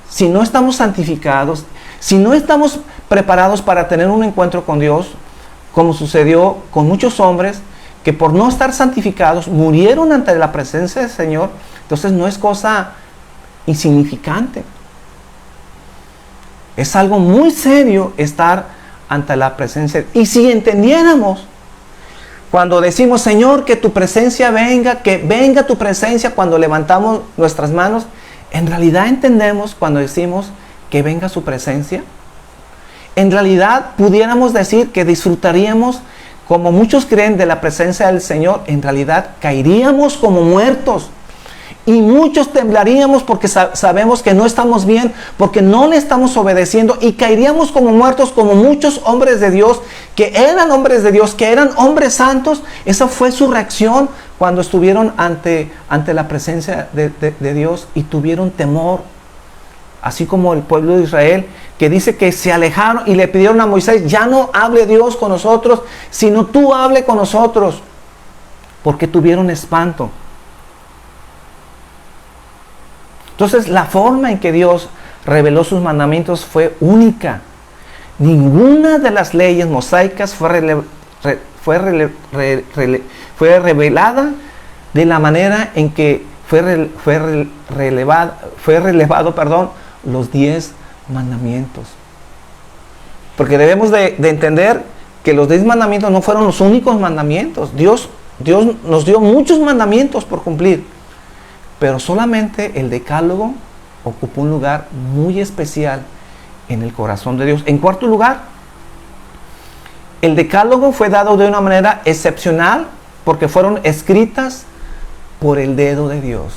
si no estamos santificados, si no estamos preparados para tener un encuentro con Dios, como sucedió con muchos hombres que por no estar santificados murieron ante la presencia del Señor, entonces no es cosa insignificante. Es algo muy serio estar ante la presencia. Y si entendiéramos, cuando decimos: Señor, que tu presencia venga, que venga tu presencia, cuando levantamos nuestras manos, en realidad entendemos cuando decimos que venga su presencia. En realidad pudiéramos decir que disfrutaríamos, como muchos creen, de la presencia del Señor. En realidad caeríamos como muertos Y muchos temblaríamos porque sabemos que no estamos bien, porque no le estamos obedeciendo, y caeríamos como muertos, como muchos hombres de Dios, que eran hombres de Dios, que eran hombres santos. Esa fue su reacción cuando estuvieron ante la presencia de Dios y tuvieron temor. Así como el pueblo de Israel, que dice que se alejaron y le pidieron a Moisés: ya no hable Dios con nosotros, sino tú hable con nosotros, porque tuvieron espanto. Entonces, la forma en que Dios reveló sus mandamientos fue única. Ninguna de las leyes mosaicas fue revelada de la manera en que fue relevado los 10 mandamientos. Porque debemos de entender que los 10 mandamientos no fueron los únicos mandamientos. Dios nos dio muchos mandamientos por cumplir, pero solamente el decálogo ocupó un lugar muy especial en el corazón de Dios. En cuarto lugar, el decálogo fue dado de una manera excepcional porque fueron escritas por el dedo de Dios.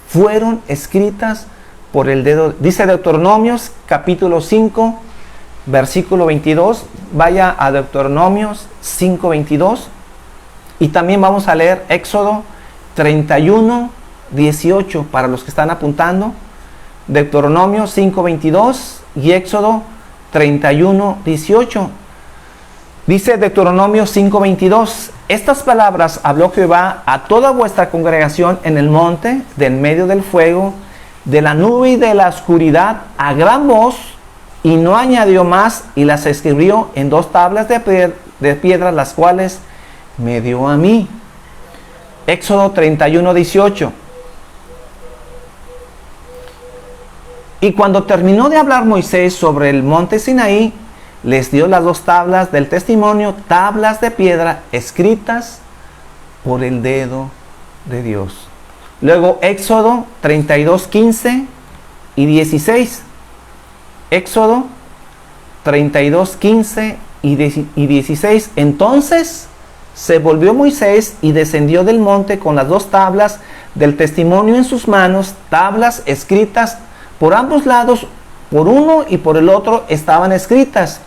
Fueron escritas por el dedo. Dice Deuteronomios capítulo 5, versículo 22. Vaya a Deuteronomios 5, 22. Y también vamos a leer Éxodo 31, 18 para los que están apuntando. Deuteronomio 5, 22 y Éxodo 31, 18. Dice Deuteronomio 5, 22: estas palabras habló Jehová a toda vuestra congregación en el monte, de en medio del fuego, de la nube y de la oscuridad, a gran voz, y no añadió más, y las escribió en 2 tablas de piedra, las cuales me dio a mí. Éxodo 31, 18. Y cuando terminó de hablar Moisés sobre el monte Sinaí, les dio las 2 tablas del testimonio, tablas de piedra escritas por el dedo de Dios. Luego Éxodo 32, 15 y 16. Éxodo 32, 15 y 16. Entonces se volvió Moisés y descendió del monte con las 2 tablas del testimonio en sus manos, tablas escritas por ambos lados, por uno y por el otro estaban escritas.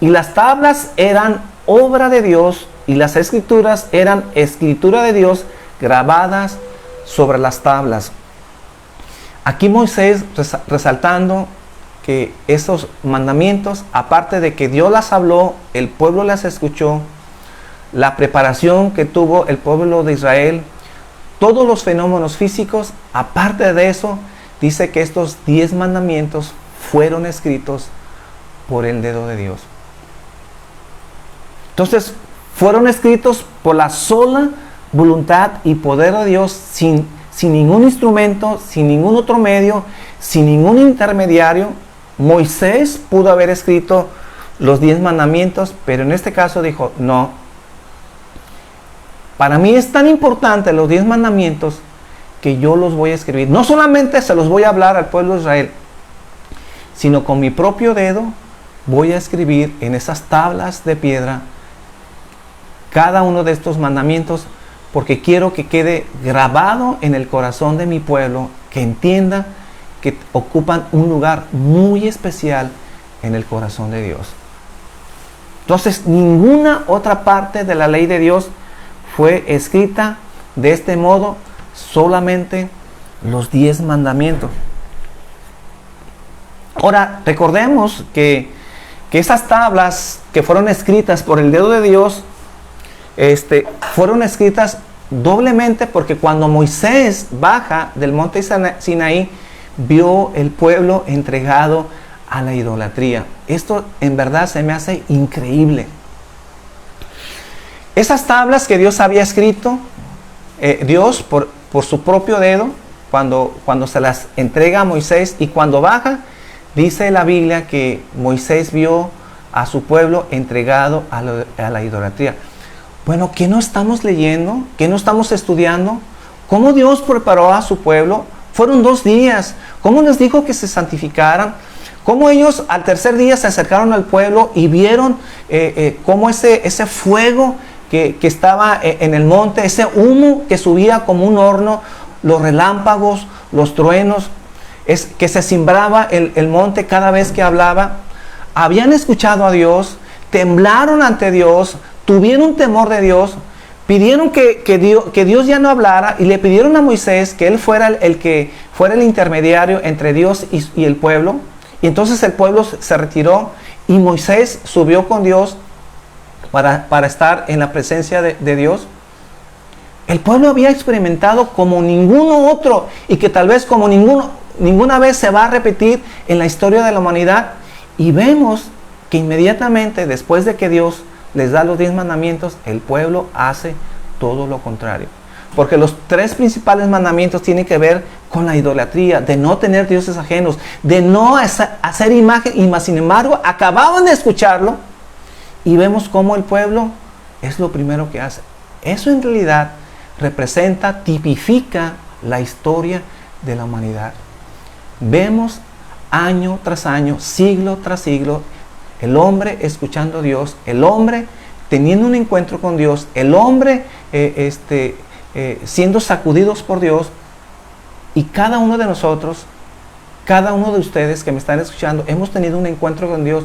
Y las tablas eran obra de Dios, y las escrituras eran escritura de Dios, grabadas sobre las tablas. Aquí Moisés resaltando que esos mandamientos, aparte de que Dios las habló, el pueblo las escuchó, la preparación que tuvo el pueblo de Israel, todos los fenómenos físicos, aparte de eso, dice que estos 10 mandamientos fueron escritos por el dedo de Dios. Entonces, fueron escritos por la sola voluntad y poder de Dios, sin ningún instrumento, sin ningún otro medio, sin ningún intermediario. Moisés pudo haber escrito los 10 mandamientos, pero en este caso dijo: no, para mí es tan importante los 10 mandamientos que yo los voy a escribir. No solamente se los voy a hablar al pueblo de Israel, sino con mi propio dedo voy a escribir en esas tablas de piedra cada uno de estos mandamientos, porque quiero que quede grabado en el corazón de mi pueblo, que entienda que ocupan un lugar muy especial en el corazón de Dios. Entonces, ninguna otra parte de la ley de Dios fue escrita de este modo, solamente los 10 mandamientos. Ahora, recordemos que esas tablas que fueron escritas por el dedo de Dios, fueron escritas doblemente, porque cuando Moisés baja del monte Sinaí, vio el pueblo entregado a la idolatría. Esto en verdad se me hace increíble. Esas tablas que Dios había escrito, Dios por su propio dedo, cuando se las entrega a Moisés, y cuando baja, dice la Biblia que Moisés vio a su pueblo entregado a la idolatría. Bueno, ¿qué no estamos leyendo? ¿Qué no estamos estudiando? ¿Cómo Dios preparó a su pueblo? Fueron 2 días. ¿Cómo les dijo que se santificaran? ¿Cómo ellos al tercer día se acercaron al pueblo y vieron cómo ese fuego que estaba en el monte, ese humo que subía como un horno, los relámpagos, los truenos, es que se cimbraba el monte cada vez que hablaba. Habían escuchado a Dios, temblaron ante Dios, tuvieron temor de Dios, pidieron que Dios ya no hablara y le pidieron a Moisés que él fuera el intermediario entre Dios y el pueblo. Y entonces el pueblo se retiró y Moisés subió con Dios para estar en la presencia de Dios. El pueblo había experimentado como ninguno otro y que tal vez como ninguna vez se va a repetir en la historia de la humanidad. Y vemos que inmediatamente después de que Dios les da los 10 mandamientos, el pueblo hace todo lo contrario. Porque los 3 principales mandamientos tienen que ver con la idolatría, de no tener dioses ajenos, de no hacer imagen, y más sin embargo acababan de escucharlo y vemos cómo el pueblo es lo primero que hace. Eso en realidad representa, tipifica la historia de la humanidad. Vemos año tras año, siglo tras siglo, el hombre escuchando a Dios, el hombre teniendo un encuentro con Dios, el hombre siendo sacudidos por Dios, y cada uno de nosotros, cada uno de ustedes que me están escuchando, hemos tenido un encuentro con Dios,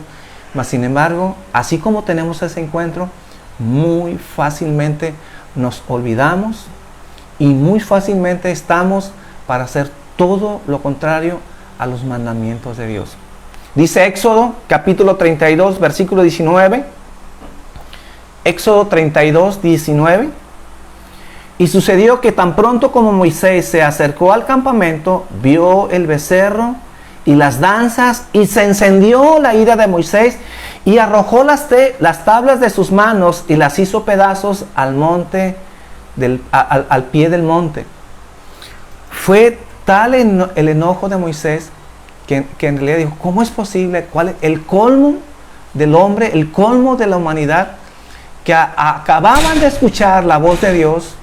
mas sin embargo, así como tenemos ese encuentro, muy fácilmente nos olvidamos y muy fácilmente estamos para hacer todo lo contrario a los mandamientos de Dios. Dice Éxodo capítulo 32 versículo 19. Éxodo 32, 19. Y sucedió que tan pronto como Moisés se acercó al campamento, vio el becerro y las danzas, y se encendió la ira de Moisés, y arrojó las tablas de sus manos y las hizo pedazos al pie del monte. Fue tal el enojo de Moisés que en realidad dijo, ¿cómo es posible? ¿Cuál es el colmo del hombre, el colmo de la humanidad? Que acababan de escuchar la voz de Dios,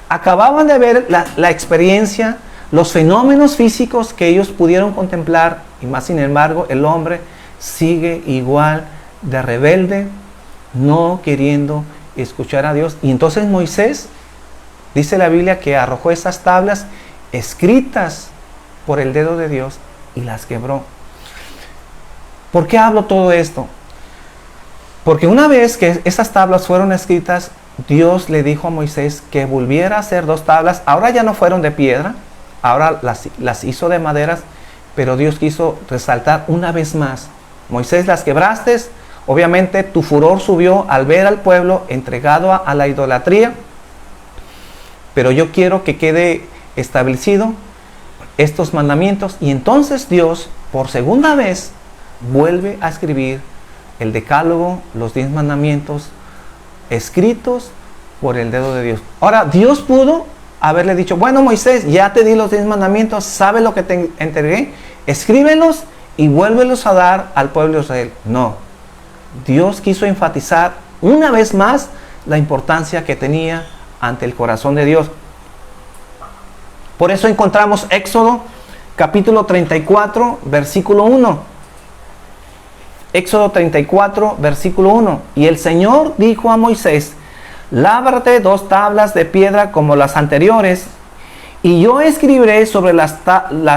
acababan de ver la experiencia, los fenómenos físicos que ellos pudieron contemplar, y más sin embargo el hombre sigue igual de rebelde, no queriendo escuchar a Dios. Y entonces Moisés, dice la Biblia, que arrojó esas tablas escritas por el dedo de Dios y las quebró. ¿Por qué hablo todo esto? Porque una vez que esas tablas fueron escritas, Dios le dijo a Moisés que volviera a hacer 2 tablas. Ahora ya no fueron de piedra, ahora las hizo de maderas, pero Dios quiso resaltar una vez más. Moisés, las quebraste, obviamente tu furor subió al ver al pueblo entregado a la idolatría, pero yo quiero que quede establecido estos mandamientos. Y entonces Dios, por segunda vez, vuelve a escribir el decálogo, los 10 mandamientos, escritos por el dedo de Dios. Ahora, Dios pudo haberle dicho, bueno Moisés, ya te di los 10 mandamientos, ¿sabes lo que te entregué? Escríbelos y vuélvelos a dar al pueblo de Israel. No, Dios quiso enfatizar una vez más la importancia que tenía ante el corazón de Dios. Por eso encontramos Éxodo capítulo 34 versículo 1. Éxodo 34 versículo 1. Y el Señor dijo a Moisés, lábrate 2 tablas de piedra como las anteriores, y yo escribiré sobre las tablas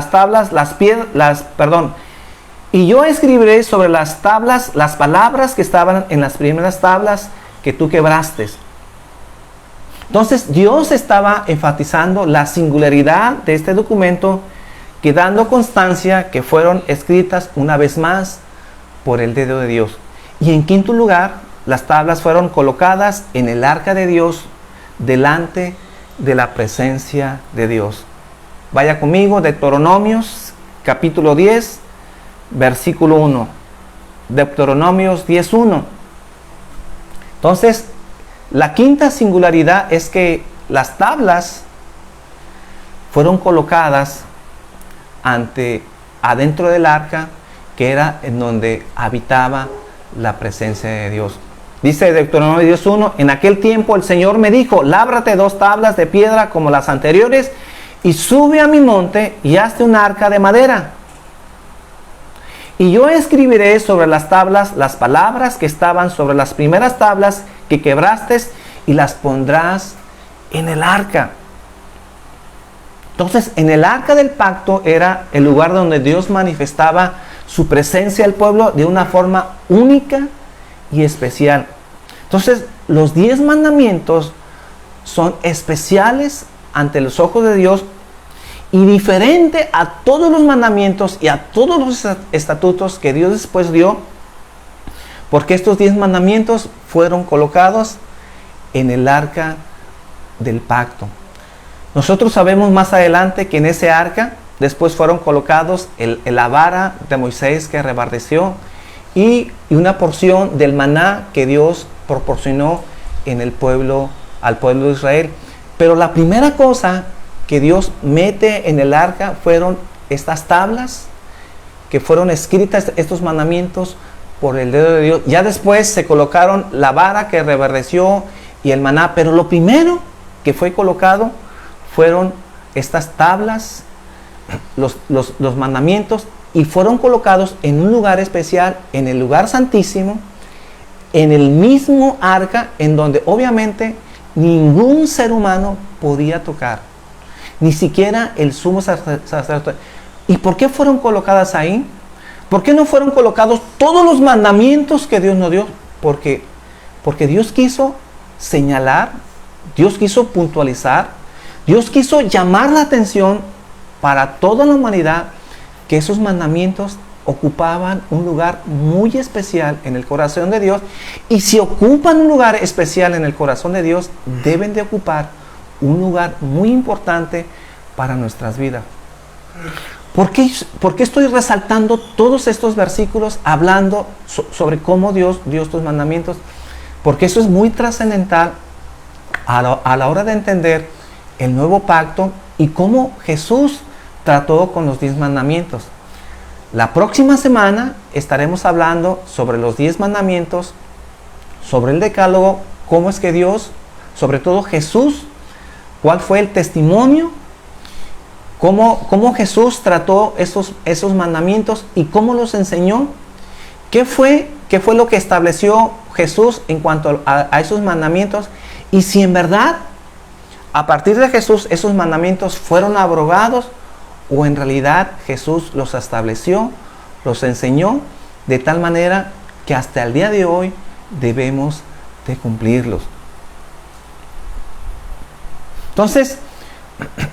las palabras que estaban en las primeras tablas que tú quebraste. Entonces Dios estaba enfatizando la singularidad de este documento, que dando constancia que fueron escritas una vez más por el dedo de Dios. Y en quinto lugar, las tablas fueron colocadas en el arca de Dios, delante de la presencia de Dios. Vaya conmigo, Deuteronomios capítulo 10 versículo 1. Deuteronomios 10:1. Entonces, la quinta singularidad es que las tablas fueron colocadas adentro del arca, que era en donde habitaba la presencia de Dios. Dice Deuteronomio 10:1, en aquel tiempo el Señor me dijo, lábrate 2 tablas de piedra como las anteriores, y sube a mi monte y hazte un arca de madera. Y yo escribiré sobre las tablas las palabras que estaban sobre las primeras tablas que quebraste, y las pondrás en el arca. Entonces, en el arca del pacto era el lugar donde Dios manifestaba su presencia al pueblo de una forma única y especial. Entonces, los 10 mandamientos son especiales ante los ojos de Dios y diferente a todos los mandamientos y a todos los estatutos que Dios después dio, porque estos 10 mandamientos fueron colocados en el arca del pacto. Nosotros sabemos más adelante que en ese arca después fueron colocados la vara de Moisés que reverdeció y una porción del maná que Dios proporcionó en el pueblo, al pueblo de Israel. Pero la primera cosa que Dios mete en el arca fueron estas tablas que fueron escritas, estos mandamientos por el dedo de Dios. Ya después se colocaron la vara que reverdeció y el maná, pero lo primero que fue colocado fueron estas tablas, los mandamientos, y fueron colocados en un lugar especial, en el lugar santísimo, en el mismo arca en donde obviamente ningún ser humano podía tocar, ni siquiera el sumo sacerdote. ¿Y por qué fueron colocadas ahí? ¿Por qué no fueron colocados todos los mandamientos que Dios nos dio? Porque Dios quiso señalar, Dios quiso puntualizar, Dios quiso llamar la atención para toda la humanidad que esos mandamientos ocupaban un lugar muy especial en el corazón de Dios, y si ocupan un lugar especial en el corazón de Dios, deben de ocupar un lugar muy importante para nuestras vidas. ¿Por qué estoy resaltando todos estos versículos hablando sobre cómo Dios dio estos mandamientos? Porque eso es muy trascendental a la hora de entender el nuevo pacto y cómo Jesús trató con los 10 mandamientos. La próxima semana estaremos hablando sobre los 10 mandamientos, sobre el decálogo, cómo es que Dios, sobre todo Jesús, cuál fue el testimonio, cómo Jesús trató esos mandamientos y cómo los enseñó, qué fue lo que estableció Jesús en cuanto a esos mandamientos, y si en verdad a partir de Jesús esos mandamientos fueron abrogados o en realidad Jesús los estableció, los enseñó de tal manera que hasta el día de hoy debemos de cumplirlos. Entonces,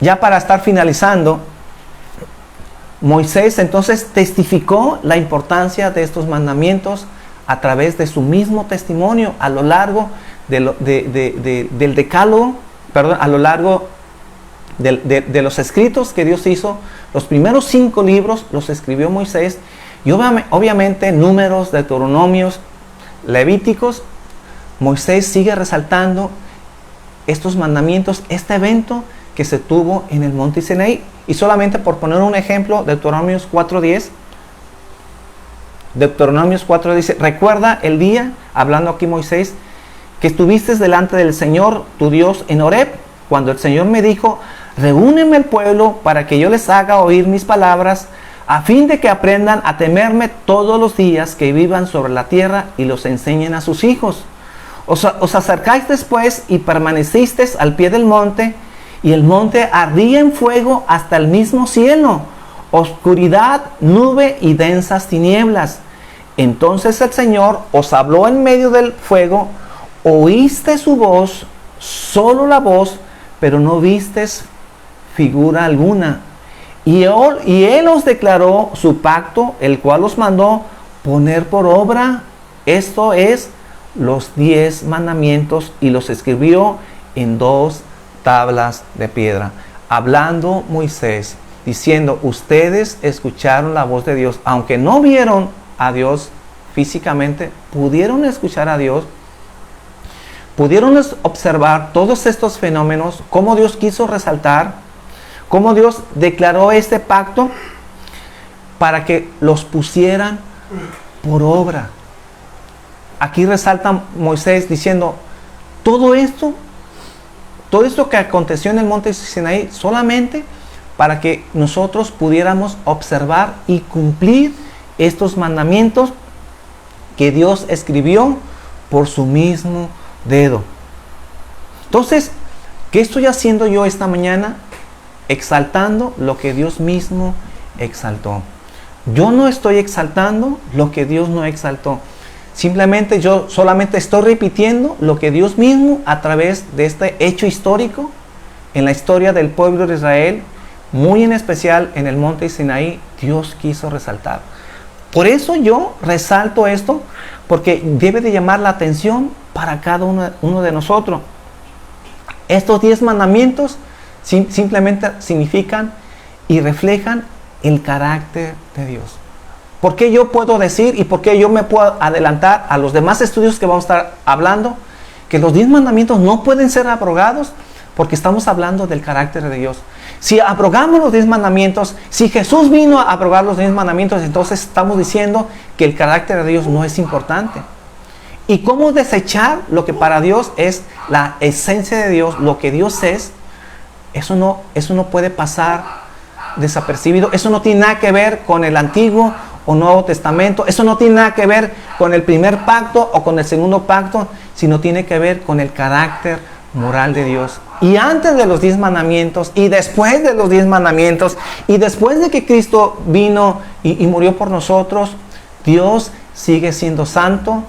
ya para estar finalizando, Moisés entonces testificó la importancia de estos mandamientos a través de su mismo testimonio a lo largo del decálogo, a lo largo de los escritos que Dios hizo. Los primeros 5 libros los escribió Moisés, y obviamente Números, Deuteronomios, Levíticos. Moisés sigue resaltando estos mandamientos, este evento que se tuvo en el monte Sinaí. Y solamente por poner un ejemplo, Deuteronomios 4:10. Deuteronomios 4 dice: recuerda el día, hablando aquí Moisés, que estuviste delante del Señor tu Dios en Horeb, cuando el Señor me dijo: reúneme el pueblo para que yo les haga oír mis palabras, a fin de que aprendan a temerme todos los días que vivan sobre la tierra y los enseñen a sus hijos. Os acercáis después y permanecisteis al pie del monte, y el monte ardía en fuego hasta el mismo cielo, oscuridad, nube y densas tinieblas. Entonces el Señor os habló en medio del fuego, oíste su voz, solo la voz, pero no vistes figura alguna. Y él os declaró su pacto, el cual os mandó poner por obra, esto es, los 10 mandamientos, y los escribió en 2 tablas de piedra. Hablando Moisés, diciendo: ustedes escucharon la voz de Dios, aunque no vieron a Dios físicamente, pudieron escuchar a Dios, pudieron observar todos estos fenómenos, cómo Dios quiso resaltar, cómo Dios declaró este pacto para que los pusieran por obra. Aquí resalta Moisés diciendo: todo esto que aconteció en el monte Sinaí, solamente para que nosotros pudiéramos observar y cumplir estos mandamientos que Dios escribió por su mismo dedo. Entonces, ¿qué estoy haciendo yo esta mañana? exaltando lo que Dios mismo exaltó. Yo no estoy exaltando lo que Dios no exaltó. Simplemente yo solamente estoy repitiendo lo que Dios mismo, a través de este hecho histórico en la historia del pueblo de Israel, muy en especial en el monte Sinaí, Dios quiso resaltar. Por eso yo resalto esto, porque debe de llamar la atención para cada uno de nosotros. Estos 10 mandamientos simplemente significan y reflejan el carácter de Dios. ¿Por qué yo puedo decir y por qué yo me puedo adelantar a los demás estudios que vamos a estar hablando que los 10 mandamientos no pueden ser abrogados? Porque estamos hablando del carácter de Dios. Si abrogamos los 10 mandamientos, si Jesús vino a abrogar los 10 mandamientos, entonces estamos diciendo que el carácter de Dios no es importante. ¿Y cómo desechar lo que para Dios es la esencia de Dios, lo que Dios es? Eso no puede pasar desapercibido. Eso no tiene nada que ver con el Antiguo o Nuevo Testamento. Eso no tiene nada que ver con el primer pacto o con el segundo pacto, sino tiene que ver con el carácter moral de Dios. Y antes de los 10 mandamientos, y después de los 10 mandamientos, y después de que Cristo vino y murió por nosotros, Dios sigue siendo santo.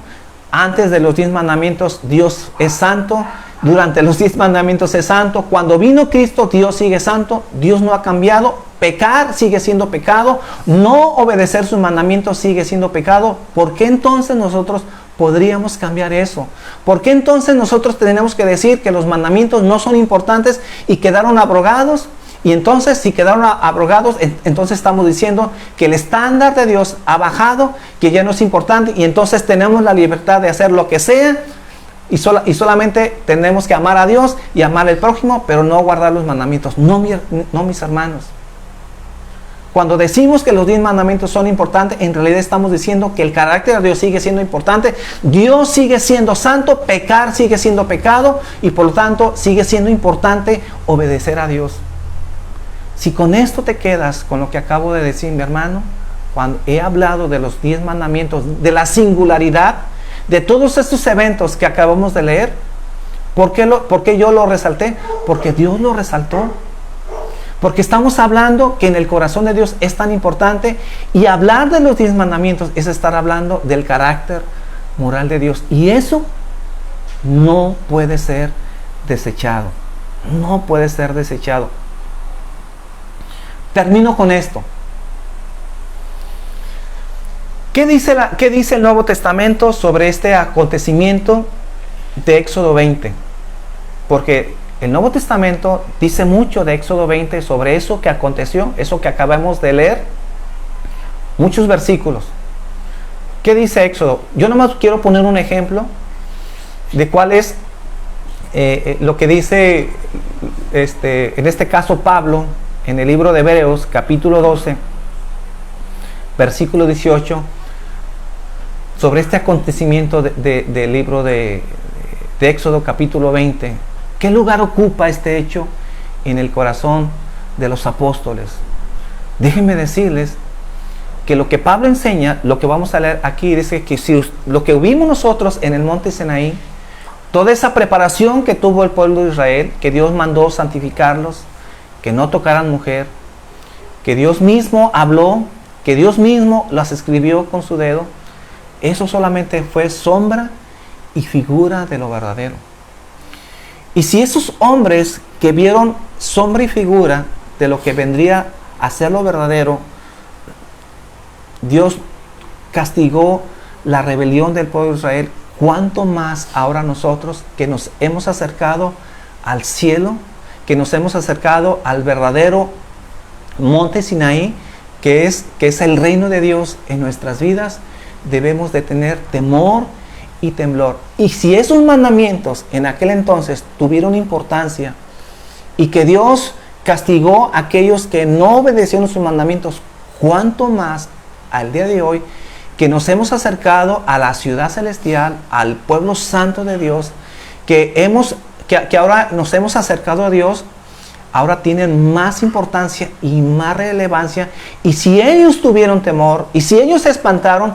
Antes de los 10 mandamientos, Dios es santo. Durante los 10 mandamientos es santo. Cuando vino Cristo, Dios sigue santo. Dios no ha cambiado. Pecar sigue siendo pecado. No obedecer sus mandamientos sigue siendo pecado. ¿Por qué entonces nosotros podríamos cambiar eso? ¿Por qué entonces nosotros tenemos que decir que los mandamientos no son importantes y quedaron abrogados? Y entonces, si quedaron abrogados, entonces estamos diciendo que el estándar de Dios ha bajado, que ya no es importante, y entonces tenemos la libertad de hacer lo que sea, y solamente tenemos que amar a Dios y amar al prójimo, pero no guardar los mandamientos. No, mis hermanos. Cuando decimos que los 10 mandamientos son importantes, en realidad estamos diciendo que el carácter de Dios sigue siendo importante. Dios sigue siendo santo, pecar sigue siendo pecado, y por lo tanto sigue siendo importante obedecer a Dios. Si con esto te quedas con lo que acabo de decir, mi hermano, cuando he hablado de los 10 mandamientos, de la singularidad, de todos estos eventos que acabamos de leer, ¿por qué yo lo resalté? Porque Dios lo resaltó. Porque estamos hablando que en el corazón de Dios es tan importante, y hablar de los 10 mandamientos es estar hablando del carácter moral de Dios. Y eso no puede ser desechado. No puede ser desechado. Termino con esto. ¿Qué dice el Nuevo Testamento sobre este acontecimiento de Éxodo 20? Porque el Nuevo Testamento dice mucho de Éxodo 20, sobre eso que aconteció, eso que acabamos de leer. Muchos versículos. ¿Qué dice Éxodo? Yo nomás quiero poner un ejemplo de cuál es lo que dice, en este caso Pablo, en el libro de Hebreos, capítulo 12, versículo 18, sobre este acontecimiento del libro de Éxodo, capítulo 20. ¿Qué lugar ocupa este hecho en el corazón de los apóstoles? Déjenme decirles que lo que Pablo enseña, lo que vamos a leer aquí, dice que si lo que vimos nosotros en el monte Sinaí, toda esa preparación que tuvo el pueblo de Israel, que Dios mandó santificarlos, que no tocaran mujer, que Dios mismo habló, que Dios mismo las escribió con su dedo, eso solamente fue sombra y figura de lo verdadero. Y si esos hombres que vieron sombra y figura de lo que vendría a ser lo verdadero, Dios castigó la rebelión del pueblo de Israel, ¿cuánto más ahora nosotros que nos hemos acercado al cielo, que nos hemos acercado al verdadero monte Sinaí, que es el reino de Dios en nuestras vidas, debemos de tener temor y temblor? Y si esos mandamientos en aquel entonces tuvieron importancia y que Dios castigó a aquellos que no obedecieron sus mandamientos, ¿cuánto más al día de hoy que nos hemos acercado a la ciudad celestial, al pueblo santo de Dios, que ahora nos hemos acercado a Dios, ahora tienen más importancia y más relevancia? Y si ellos tuvieron temor y si ellos se espantaron,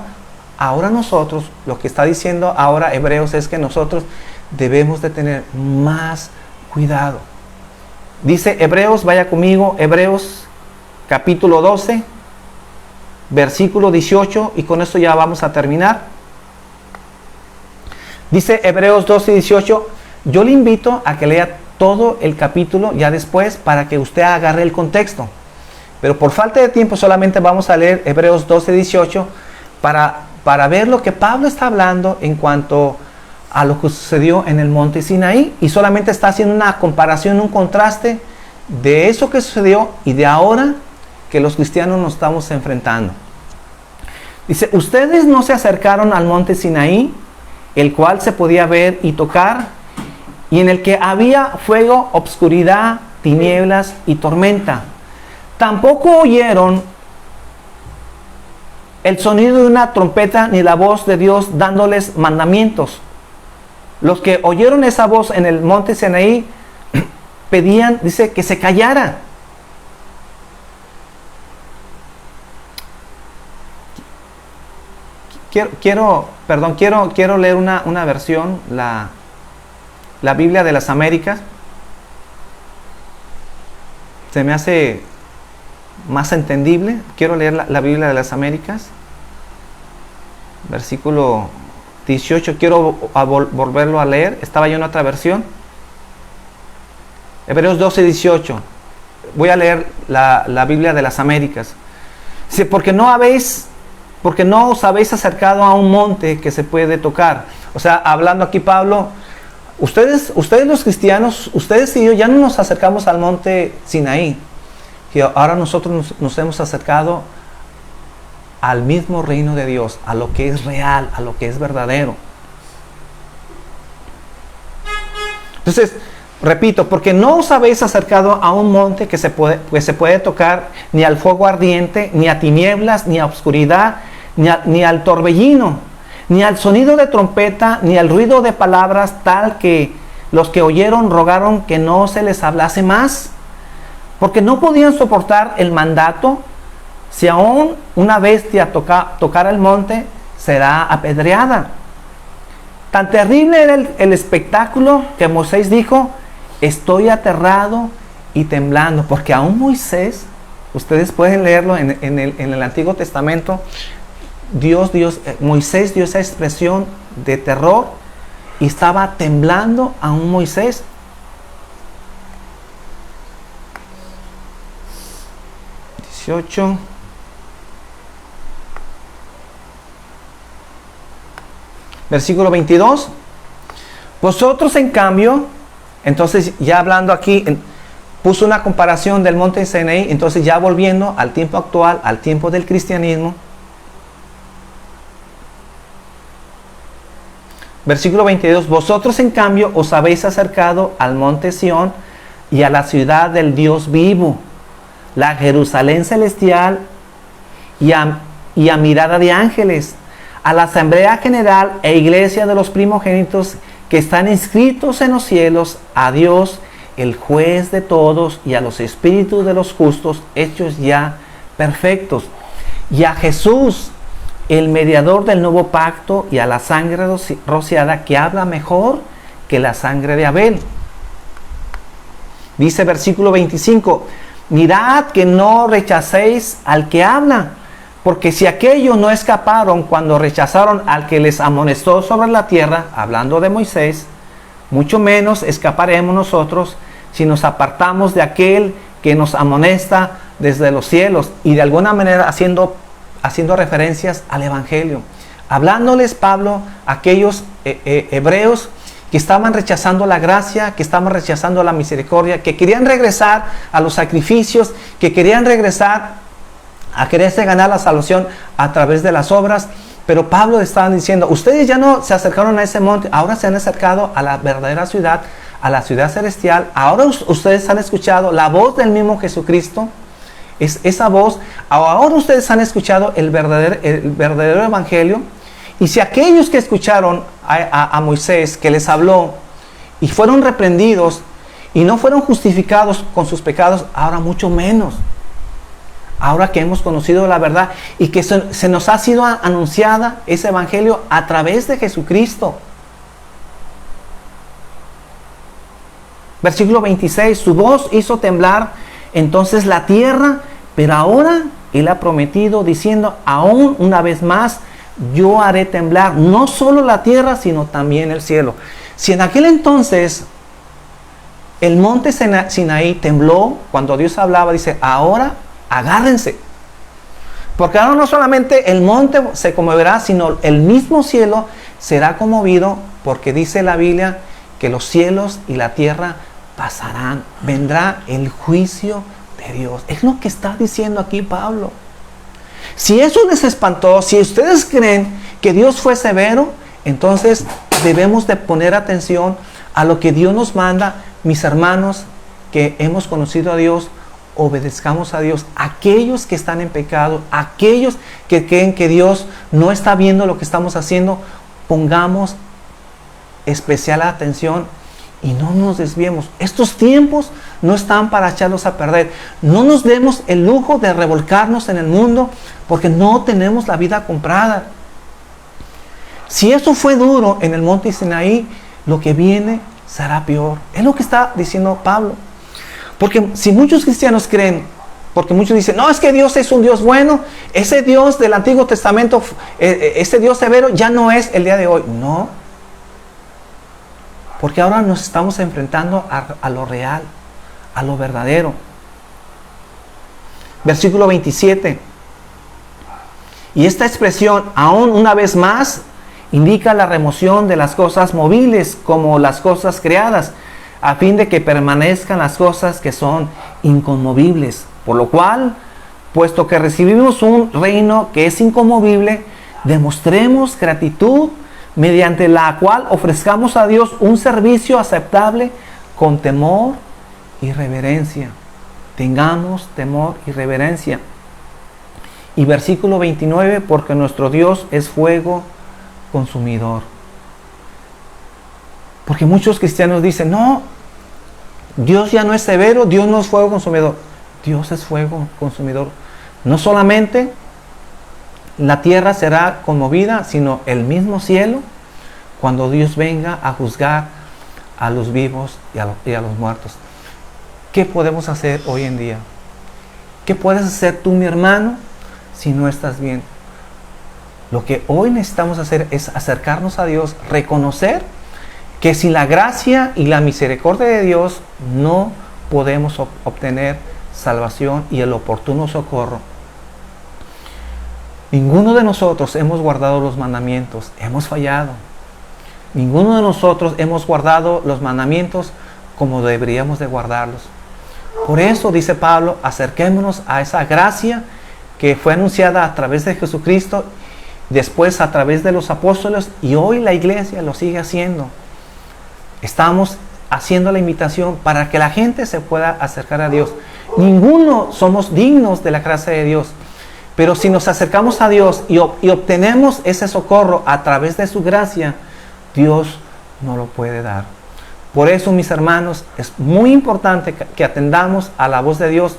ahora nosotros, lo que está diciendo ahora Hebreos es que nosotros debemos de tener más cuidado. Dice Hebreos, vaya conmigo, Hebreos capítulo 12, versículo 18, y con esto ya vamos a terminar. Dice Hebreos 12, 18, yo le invito a que lea todo el capítulo ya después para que usted agarre el contexto. Pero por falta de tiempo solamente vamos a leer Hebreos 12, 18 para ver lo que Pablo está hablando en cuanto a lo que sucedió en el monte Sinaí, y solamente está haciendo una comparación, un contraste de eso que sucedió y de ahora que los cristianos nos estamos enfrentando. Dice, ustedes no se acercaron al monte Sinaí, el cual se podía ver y tocar, y en el que había fuego, obscuridad, tinieblas y tormenta. Tampoco oyeron el sonido de una trompeta ni la voz de Dios dándoles mandamientos. Los que oyeron esa voz en el monte Sinaí pedían, dice, que se callara. Quiero leer una versión, la Biblia de las Américas. Se me hace más entendible. Quiero leer la Biblia de las Américas. Versículo 18, quiero volverlo a leer. Estaba yo en otra versión. Hebreos 12, 18. Voy a leer la Biblia de las Américas. Dice, porque no os habéis acercado a un monte que se puede tocar. O sea, hablando aquí Pablo, ustedes los cristianos, ustedes y yo ya no nos acercamos al monte Sinaí. Y ahora nosotros nos hemos acercado al mismo reino de Dios, a lo que es real, a lo que es verdadero. Entonces, repito, porque no os habéis acercado a un monte que se puede tocar, ni al fuego ardiente, ni a tinieblas, ni a oscuridad, ni al torbellino, ni al sonido de trompeta, ni al ruido de palabras, tal que los que oyeron rogaron que no se les hablase más, porque no podían soportar el mandato. Si aún una bestia tocara el monte, será apedreada. Tan terrible era el espectáculo que Moisés dijo, estoy aterrado y temblando, porque aún Moisés, ustedes pueden leerlo en el Antiguo Testamento, Moisés dio esa expresión de terror y estaba temblando aún Moisés. Versículo 22. Vosotros en cambio, entonces ya hablando aquí, puso una comparación del monte Sinaí, entonces ya volviendo al tiempo actual, al tiempo del cristianismo. Versículo 22. Vosotros en cambio os habéis acercado al monte Sión y a la ciudad del Dios vivo, la Jerusalén celestial y a mirada de ángeles, a la asamblea general e iglesia de los primogénitos que están inscritos en los cielos, a Dios, el juez de todos, y a los espíritus de los justos hechos ya perfectos, y a Jesús, el mediador del nuevo pacto, y a la sangre rociada que habla mejor que la sangre de Abel. Dice versículo 25, mirad que no rechacéis al que habla, porque si aquellos no escaparon cuando rechazaron al que les amonestó sobre la tierra, hablando de Moisés, mucho menos escaparemos nosotros si nos apartamos de aquel que nos amonesta desde los cielos, y de alguna manera haciendo referencias al Evangelio. Hablándoles Pablo a aquellos hebreos que estaban rechazando la gracia, que estaban rechazando la misericordia, que querían regresar a los sacrificios, que querían regresar a quererse ganar la salvación a través de las obras. Pero Pablo estaba diciendo, ustedes ya no se acercaron a ese monte, ahora se han acercado a la verdadera ciudad, a la ciudad celestial. Ahora ustedes han escuchado la voz del mismo Jesucristo. Es esa voz. Ahora ustedes han escuchado el verdadero evangelio. Y si aquellos que escucharon a Moisés, que les habló y fueron reprendidos y no fueron justificados con sus pecados, ahora mucho menos. Ahora que hemos conocido la verdad y que se nos ha sido anunciada ese evangelio a través de Jesucristo. Versículo 26, su voz hizo temblar entonces la tierra, pero ahora Él ha prometido diciendo, aún una vez más, yo haré temblar no solo la tierra, sino también el cielo. Si en aquel entonces el monte Sinaí tembló, cuando Dios hablaba, dice, ahora agárrense. Porque ahora no solamente el monte se conmoverá, sino el mismo cielo será conmovido, porque dice la Biblia que los cielos y la tierra pasarán. Vendrá el juicio de Dios. Es lo que está diciendo aquí Pablo. Si eso les espantó, si ustedes creen que Dios fue severo, entonces debemos de poner atención a lo que Dios nos manda. Mis hermanos que hemos conocido a Dios, obedezcamos a Dios. Aquellos que están en pecado, aquellos que creen que Dios no está viendo lo que estamos haciendo, pongamos especial atención y no nos desviemos. Estos tiempos no están para echarlos a perder. No nos demos el lujo de revolcarnos en el mundo, porque no tenemos la vida comprada. Si eso fue duro en el monte Sinaí, lo que viene será peor. Es lo que está diciendo Pablo. Porque si muchos cristianos creen, porque muchos dicen, no, es que Dios es un Dios bueno, ese Dios del Antiguo Testamento, ese Dios severo ya no es el día de hoy. No. Porque ahora nos estamos enfrentando a lo real, a lo verdadero. Versículo 27. Y esta expresión, aún una vez más, indica la remoción de las cosas movibles como las cosas creadas, a fin de que permanezcan las cosas que son inconmovibles. Por lo cual, puesto que recibimos un reino que es inconmovible, demostremos gratitud, mediante la cual ofrezcamos a Dios un servicio aceptable con temor y reverencia. Tengamos temor y reverencia. Y versículo 29, porque nuestro Dios es fuego consumidor. Porque muchos cristianos dicen, no, Dios ya no es severo, Dios no es fuego consumidor. Dios es fuego consumidor. No solamente la tierra será conmovida, sino el mismo cielo, cuando Dios venga a juzgar a los vivos y a los muertos. ¿Qué podemos hacer hoy en día? ¿Qué puedes hacer tú, mi hermano, si no estás bien? Lo que hoy necesitamos hacer es acercarnos a Dios, reconocer que sin la gracia y la misericordia de Dios no podemos obtener salvación y el oportuno socorro. Ninguno de nosotros hemos guardado los mandamientos, hemos fallado. Ninguno de nosotros hemos guardado los mandamientos como deberíamos de guardarlos. Por eso dice Pablo, acerquémonos a esa gracia que fue anunciada a través de Jesucristo, después a través de los apóstoles, y hoy la iglesia lo sigue haciendo. Estamos haciendo la invitación para que la gente se pueda acercar a Dios. Ninguno somos dignos de la gracia de Dios. Pero si nos acercamos a Dios y obtenemos ese socorro a través de su gracia, Dios nos lo puede dar. Por eso, mis hermanos, es muy importante que atendamos a la voz de Dios,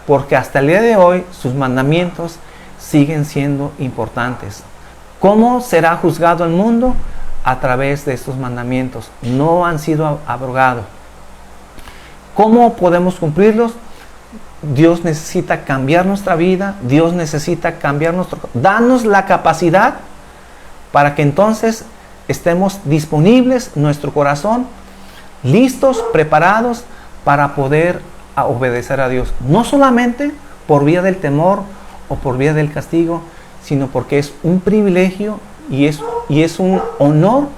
porque hasta el día de hoy sus mandamientos siguen siendo importantes. ¿Cómo será juzgado el mundo? A través de estos mandamientos. No han sido abrogados. ¿Cómo podemos cumplirlos? Dios necesita cambiar nuestra vida, Dios necesita cambiar danos la capacidad para que entonces estemos disponibles, nuestro corazón, listos, preparados para poder obedecer a Dios. No solamente por vía del temor o por vía del castigo, sino porque es un privilegio y es un honor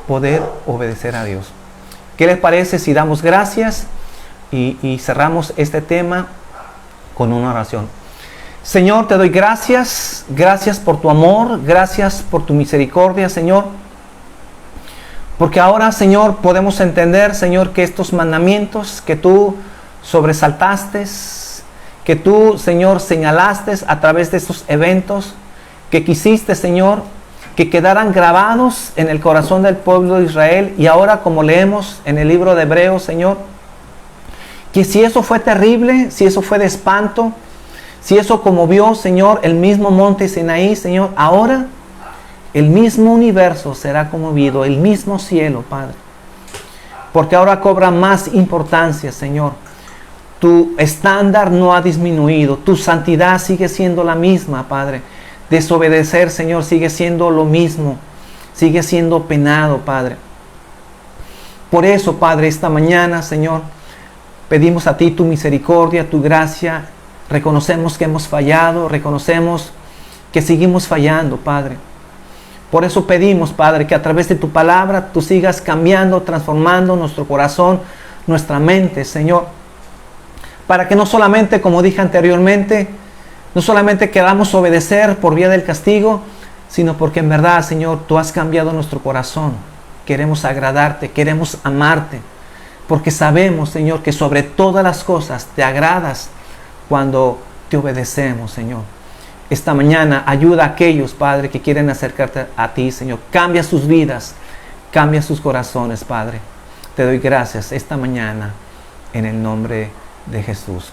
poder obedecer a Dios. ¿Qué les parece si damos gracias y cerramos este tema con una oración? Señor, te doy gracias, gracias por tu amor, gracias por tu misericordia, Señor, porque ahora, Señor, podemos entender, Señor, que estos mandamientos que tú sobresaltaste, que tú, Señor, señalaste a través de estos eventos, que quisiste, Señor, que quedaran grabados en el corazón del pueblo de Israel, y ahora, como leemos en el libro de Hebreos, Señor, que si eso fue terrible, si eso fue de espanto, si eso conmovió, Señor, el mismo monte Sinaí, Señor, ahora el mismo universo será conmovido, el mismo cielo, Padre. porque ahora cobra más importancia, Señor. Tu estándar no ha disminuido, tu santidad sigue siendo la misma, Padre. Desobedecer, Señor, sigue siendo lo mismo, sigue siendo penado, Padre. Por eso, Padre, esta mañana, Señor, pedimos a ti tu misericordia, tu gracia. Reconocemos que hemos fallado, reconocemos que seguimos fallando, Padre. Por eso pedimos, Padre, que a través de tu palabra tú sigas cambiando, transformando nuestro corazón, nuestra mente, Señor. Para que no solamente, como dije anteriormente, no solamente queramos obedecer por vía del castigo, sino porque en verdad, Señor, tú has cambiado nuestro corazón. Queremos agradarte, queremos amarte, porque sabemos, Señor, que sobre todas las cosas te agradas cuando te obedecemos, Señor. Esta mañana ayuda a aquellos, Padre, que quieren acercarte a ti, Señor. Cambia sus vidas, cambia sus corazones, Padre. Te doy gracias esta mañana en el nombre de Jesús.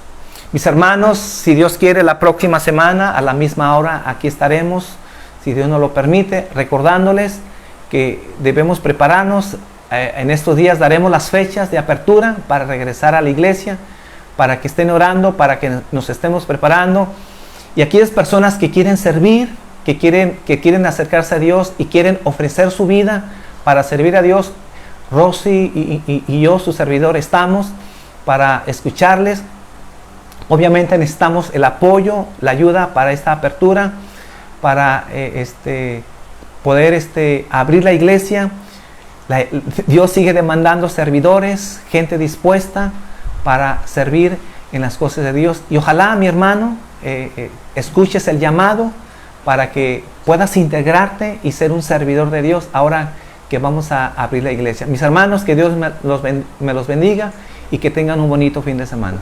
Mis hermanos, si Dios quiere, la próxima semana a la misma hora aquí estaremos, si Dios nos lo permite, recordándoles que debemos prepararnos. En estos días daremos las fechas de apertura para regresar a la iglesia, para que estén orando, para que nos estemos preparando. Y aquellas personas que quieren servir, que quieren acercarse a Dios y quieren ofrecer su vida para servir a Dios, Rosy y yo, su servidor, estamos para escucharles. Obviamente necesitamos el apoyo, la ayuda para esta apertura, para poder abrir la iglesia. Dios sigue demandando servidores, gente dispuesta para servir en las cosas de Dios. Y ojalá, mi hermano, escuches el llamado para que puedas integrarte y ser un servidor de Dios ahora que vamos a abrir la iglesia. Mis hermanos, que Dios me los bendiga y que tengan un bonito fin de semana.